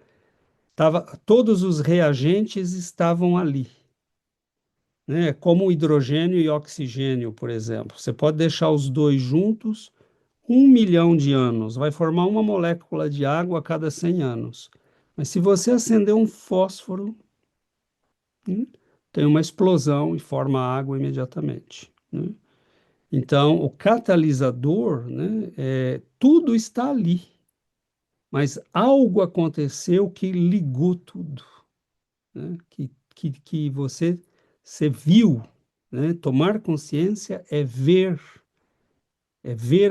todos os reagentes estavam ali, né? Como o hidrogênio e oxigênio, por exemplo. Você pode deixar os dois juntos 1 milhão de anos, vai formar uma molécula de água a cada 100 anos. Mas se você acender um fósforo, né, tem uma explosão e forma água imediatamente, né? Então, o catalisador, né, tudo está ali, mas algo aconteceu que ligou tudo, né? Que você viu, né? Tomar consciência é ver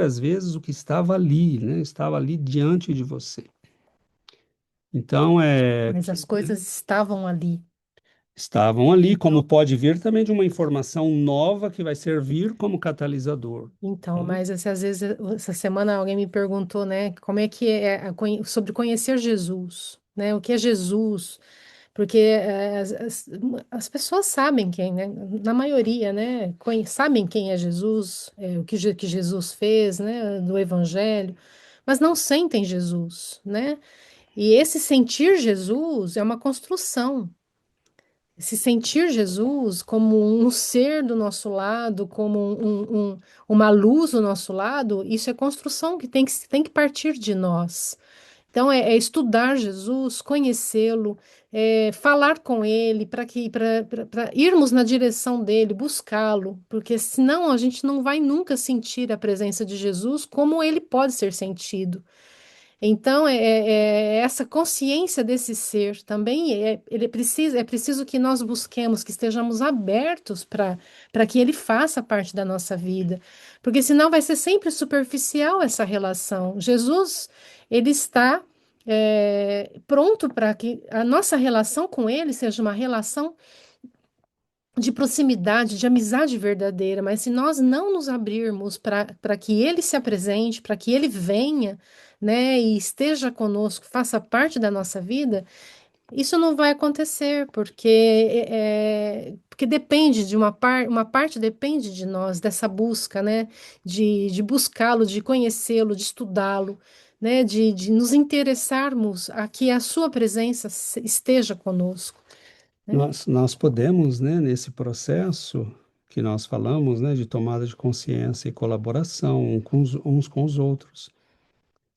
às vezes o que estava ali, né? Estava ali diante de você. Então, Mas as coisas estavam ali. estavam ali, Então, como pode vir também de uma informação nova que vai servir como catalisador, né? mas às vezes, essa semana alguém me perguntou, né, como é que é sobre conhecer Jesus, né? O que é Jesus? Porque as pessoas sabem quem, né? Na maioria, né? Sabem quem é Jesus, o que, que Jesus fez, né? Do Evangelho, mas não sentem Jesus, né? E esse sentir Jesus é uma construção. Se sentir Jesus como um ser do nosso lado, como uma luz do nosso lado, isso é construção que tem que partir de nós. Então, é estudar Jesus, conhecê-lo, falar com ele, para irmos na direção dele, buscá-lo, porque senão a gente não vai nunca sentir a presença de Jesus como ele pode ser sentido. Então, essa consciência desse ser também é preciso que nós busquemos, que estejamos abertos para que ele faça parte da nossa vida, porque senão vai ser sempre superficial essa relação. Jesus, ele está pronto para que a nossa relação com ele seja uma relação de proximidade, de amizade verdadeira, mas se nós não nos abrirmos para que ele se apresente, para que ele venha, né, e esteja conosco, faça parte da nossa vida, isso não vai acontecer, porque depende de uma parte depende de nós, dessa busca, né, de buscá-lo, de conhecê-lo, de estudá-lo, né, de nos interessarmos a que a sua presença esteja conosco, né? Nós podemos, né, nesse processo que nós falamos, né, de tomada de consciência e colaboração uns com os outros,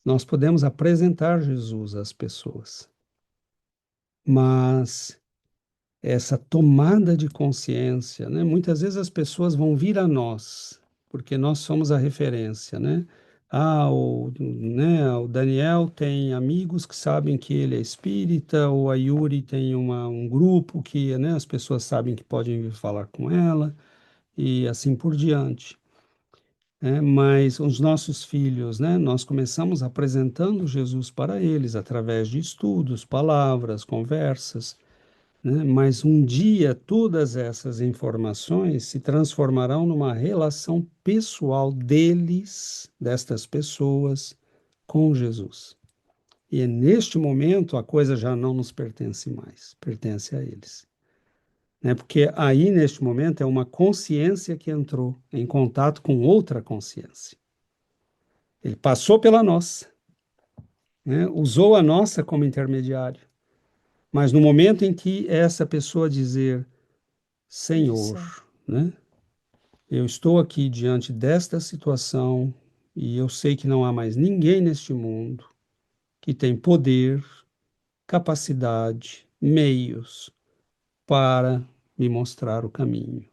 nós podemos apresentar Jesus às pessoas, mas essa tomada de consciência, né, muitas vezes as pessoas vão vir a nós, porque nós somos a referência, né? O Daniel tem amigos que sabem que ele é espírita, ou a Yuri tem um grupo que, né, as pessoas sabem que podem vir falar com ela, e assim por diante, né? Mas os nossos filhos, né, nós começamos apresentando Jesus para eles através de estudos, palavras, conversas, né? Mas um dia todas essas informações se transformarão numa relação pessoal deles, destas pessoas, com Jesus. E é neste momento a coisa já não nos pertence mais, pertence a eles. Né? Porque aí, neste momento, é uma consciência que entrou em contato com outra consciência. Ele passou pela nossa, né? Usou a nossa como intermediário. Mas no momento em que essa pessoa dizer, Senhor, Isso. né? Eu estou aqui diante desta situação e eu sei que não há mais ninguém neste mundo que tem poder, capacidade, meios para me mostrar o caminho.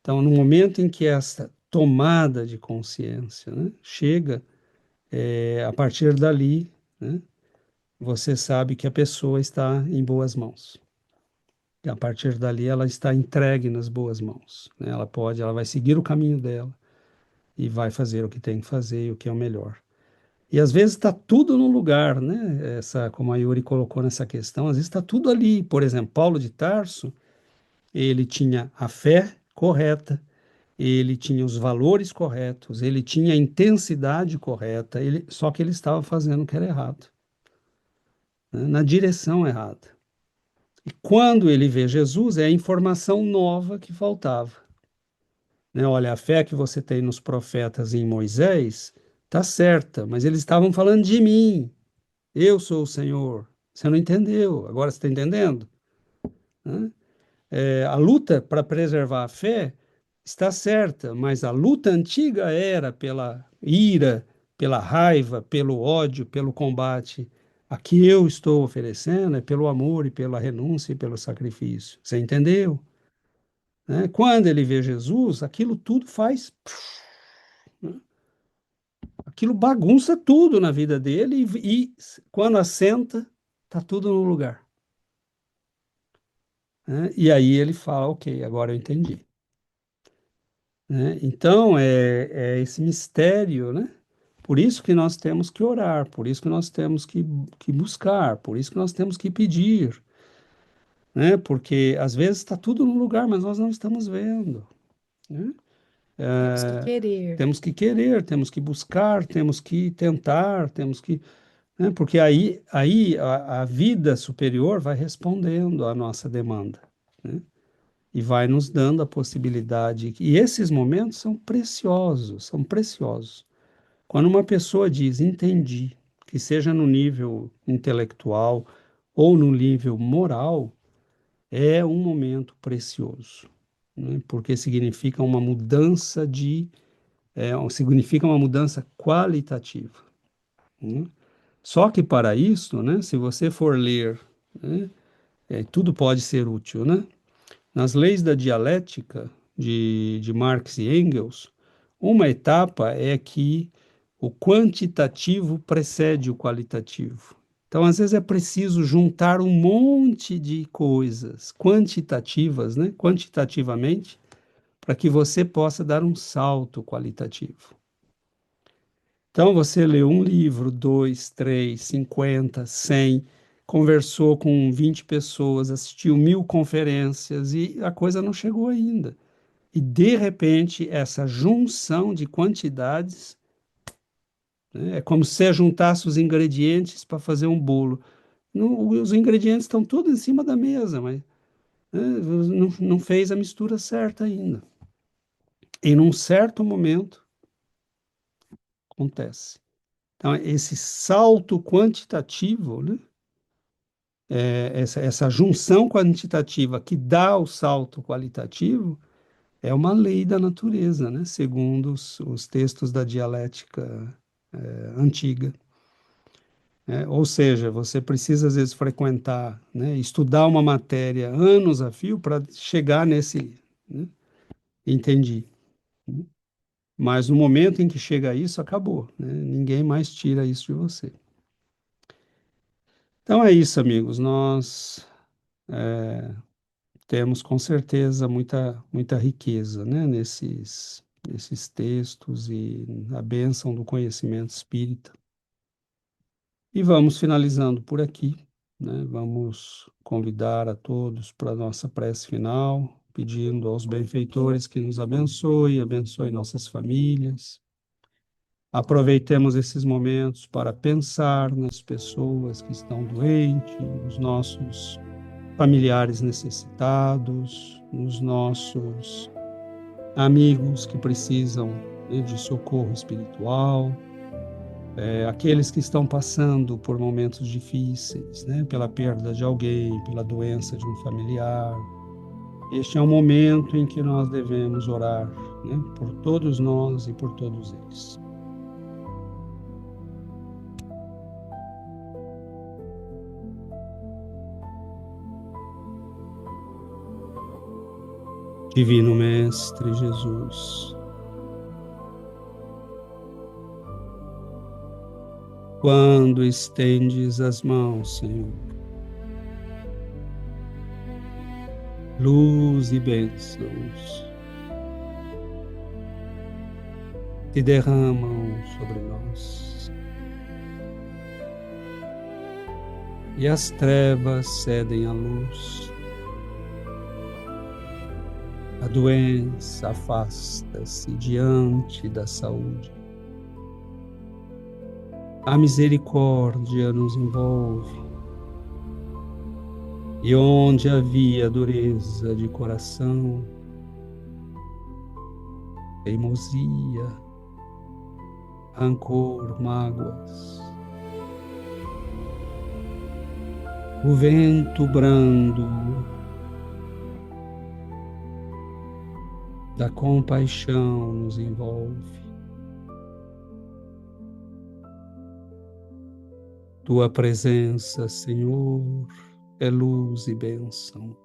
Então, no momento em que essa tomada de consciência, né, chega, a partir dali, né, você sabe que a pessoa está em boas mãos. E a partir dali ela está entregue nas boas mãos, né? Ela vai seguir o caminho dela e vai fazer o que tem que fazer e o que é o melhor. E às vezes está tudo no lugar, né? Como a Yuri colocou nessa questão, às vezes está tudo ali. Por exemplo, Paulo de Tarso, ele tinha a fé correta, ele tinha os valores corretos, ele tinha a intensidade correta, só que ele estava fazendo o que era errado, né? Na direção errada. E quando ele vê Jesus, é a informação nova que faltava, né? Olha, a fé que você tem nos profetas e em Moisés está certa, mas eles estavam falando de mim. Eu sou o Senhor. Você não entendeu, agora você está entendendo, né? A luta para preservar a fé está certa, mas a luta antiga era pela ira, pela raiva, pelo ódio, pelo combate. A que eu estou oferecendo é pelo amor e pela renúncia e pelo sacrifício. Você entendeu? Né? Quando ele vê Jesus, aquilo tudo faz. Aquilo bagunça tudo na vida dele e quando assenta, está tudo no lugar. Né? E aí ele fala, ok, agora eu entendi. Né? Então, é esse mistério, né? Por isso que nós temos que orar, por isso que nós temos que buscar, por isso que nós temos que pedir, né? Porque às vezes está tudo no lugar, mas nós não estamos vendo, né? Temos que querer. Temos que querer, temos que buscar, temos que tentar, temos que, né? Porque aí a vida superior vai respondendo à nossa demanda, né? E vai nos dando a possibilidade. E esses momentos são preciosos, são preciosos. Quando uma pessoa diz entendi, que seja no nível intelectual ou no nível moral, é um momento precioso, né? Porque significa uma mudança significa uma mudança qualitativa, né? Só que para isso, né, se você for ler, né, tudo pode ser útil, né? Nas leis da dialética de Marx e Engels, uma etapa é que o quantitativo precede o qualitativo. Então, às vezes é preciso juntar um monte de coisas quantitativas, né, quantitativamente, para que você possa dar um salto qualitativo. Então, você leu um livro, 2, 3, 50, 100, conversou com 20 pessoas, assistiu 1000 conferências e a coisa não chegou ainda. E, de repente, essa junção de quantidades, né, é como se você juntasse os ingredientes para fazer um bolo. Os ingredientes estão todos em cima da mesa, mas né, não fez a mistura certa ainda. E num certo momento, acontece. Então, esse salto quantitativo, né, essa junção quantitativa que dá o salto qualitativo, é uma lei da natureza, né, segundo os textos da dialética antiga. Ou seja, você precisa, às vezes, frequentar, né, estudar uma matéria anos a fio para chegar nesse, né, entendi. Mas no momento em que chega a isso, acabou, né? Ninguém mais tira isso de você. Então é isso, amigos. Nós temos com certeza muita riqueza, né, nesses textos e a bênção do conhecimento espírita. E vamos finalizando por aqui, né? Vamos convidar a todos para a nossa prece final, pedindo aos benfeitores que nos abençoe nossas famílias. Aproveitemos esses momentos para pensar nas pessoas que estão doentes, nos nossos familiares necessitados, nos nossos amigos que precisam, né, de socorro espiritual, aqueles que estão passando por momentos difíceis, né, pela perda de alguém, pela doença de um familiar. Este é o momento em que nós devemos orar, né, por todos nós e por todos eles. Divino Mestre Jesus, quando estendes as mãos, Senhor. Luz e bênçãos se derramam sobre nós, e as trevas cedem à luz. A doença afasta-se diante da saúde. A misericórdia nos envolve, e onde havia dureza de coração, teimosia, rancor, mágoas, o vento brando da compaixão nos envolve. Tua presença, Senhor, é luz e bênção.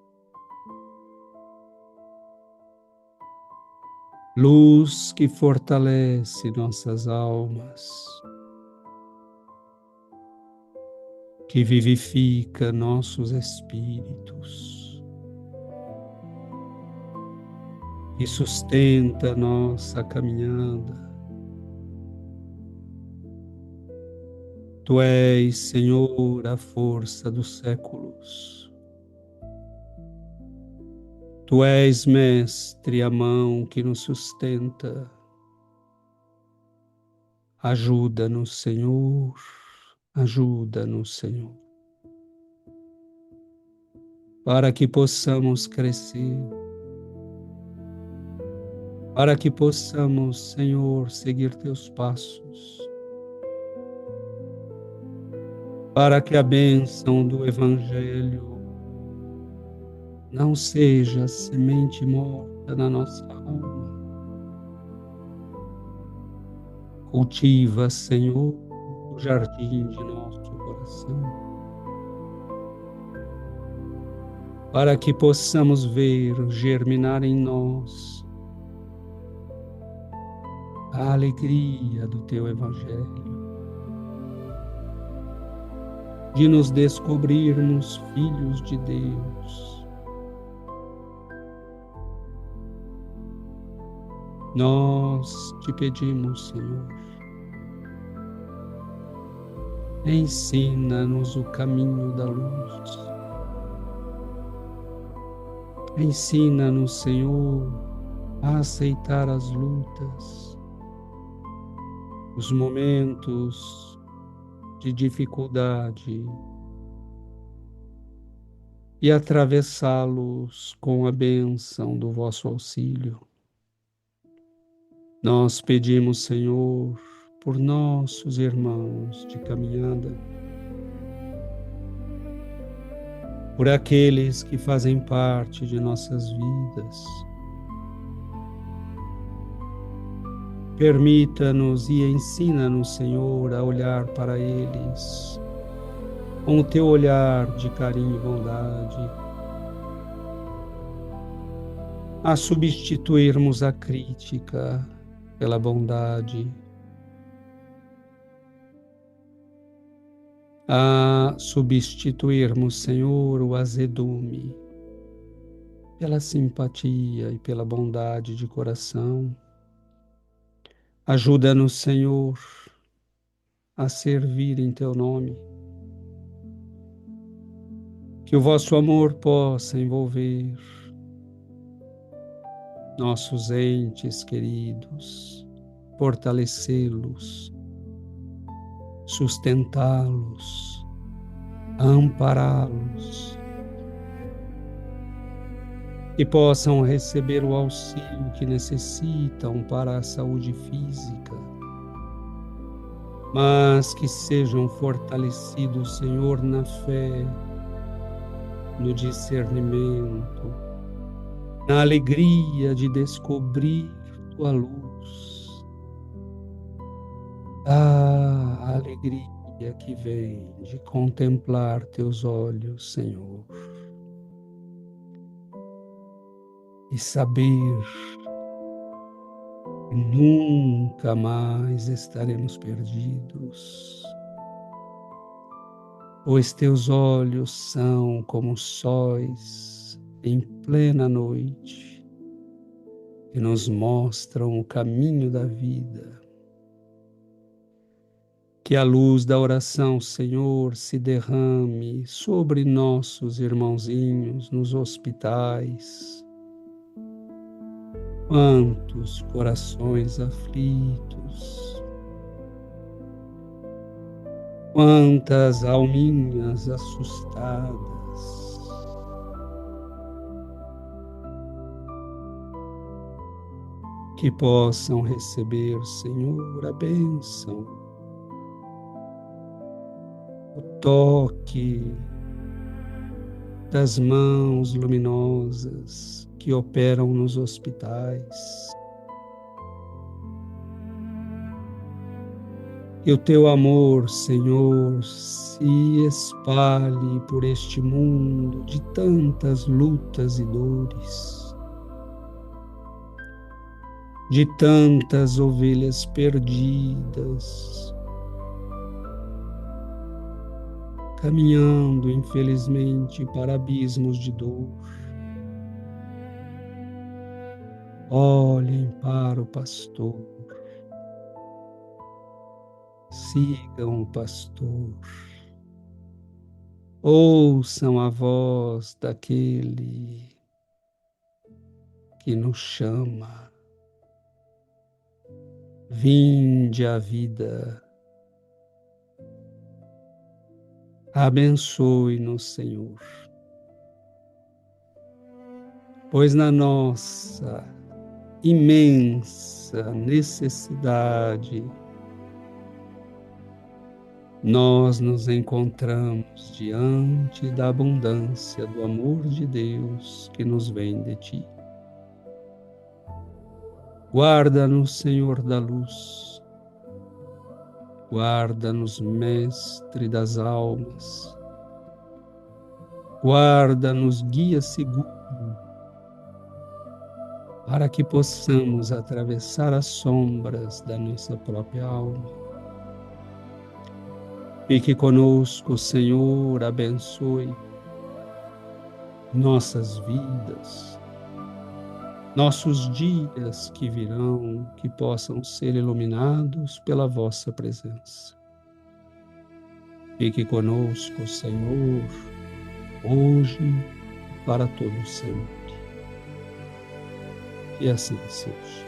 Luz que fortalece nossas almas, que vivifica nossos espíritos, que sustenta nossa caminhada. Tu és, Senhor, a força dos séculos. Tu és, Mestre, a mão que nos sustenta. Ajuda-nos, Senhor, ajuda-nos, Senhor, para que possamos crescer, para que possamos, Senhor, seguir teus passos, para que a bênção do Evangelho não seja semente morta na nossa alma. Cultiva, Senhor, o jardim de nosso coração, para que possamos ver germinar em nós a alegria do Teu Evangelho, de nos descobrirmos filhos de Deus. Nós te pedimos, Senhor, ensina-nos o caminho da luz. Ensina-nos, Senhor, a aceitar as lutas, os momentos de dificuldade e atravessá-los com a bênção do vosso auxílio. Nós pedimos, Senhor, por nossos irmãos de caminhada, por aqueles que fazem parte de nossas vidas. Permita-nos e ensina-nos, Senhor, a olhar para eles com o teu olhar de carinho e bondade, a substituirmos a crítica pela bondade, a substituirmos, Senhor, o azedume pela simpatia e pela bondade de coração. Ajuda-nos, Senhor, a servir em Teu nome. Que o vosso amor possa envolver nossos entes queridos, fortalecê-los, sustentá-los, ampará-los, e possam receber o auxílio que necessitam para a saúde física, mas que sejam fortalecidos, Senhor, na fé, no discernimento, na alegria de descobrir Tua luz, a alegria que vem de contemplar Teus olhos, Senhor, e saber que nunca mais estaremos perdidos, pois teus olhos são como sóis em plena noite, que nos mostram o caminho da vida. Que a luz da oração, Senhor, se derrame sobre nossos irmãozinhos nos hospitais. Quantos corações aflitos, quantas alminhas assustadas, que possam receber, Senhor, a bênção, o toque das mãos luminosas que operam nos hospitais. Que o teu amor, Senhor, se espalhe por este mundo de tantas lutas e dores, de tantas ovelhas perdidas, caminhando, infelizmente, para abismos de dor. Olhem para o pastor, sigam o pastor, ouçam a voz daquele que nos chama. Vinde à vida. Abençoe-nos, Senhor, pois na nossa imensa necessidade nós nos encontramos diante da abundância do amor de Deus que nos vem de Ti. Guarda-nos, Senhor da luz, guarda-nos, Mestre das almas, guarda-nos, guia seguro, para que possamos atravessar as sombras da nossa própria alma. Fique conosco, Senhor, abençoe nossas vidas, nossos dias que virão, que possam ser iluminados pela vossa presença. Fique conosco, Senhor, hoje e para todo sempre. E assim seja.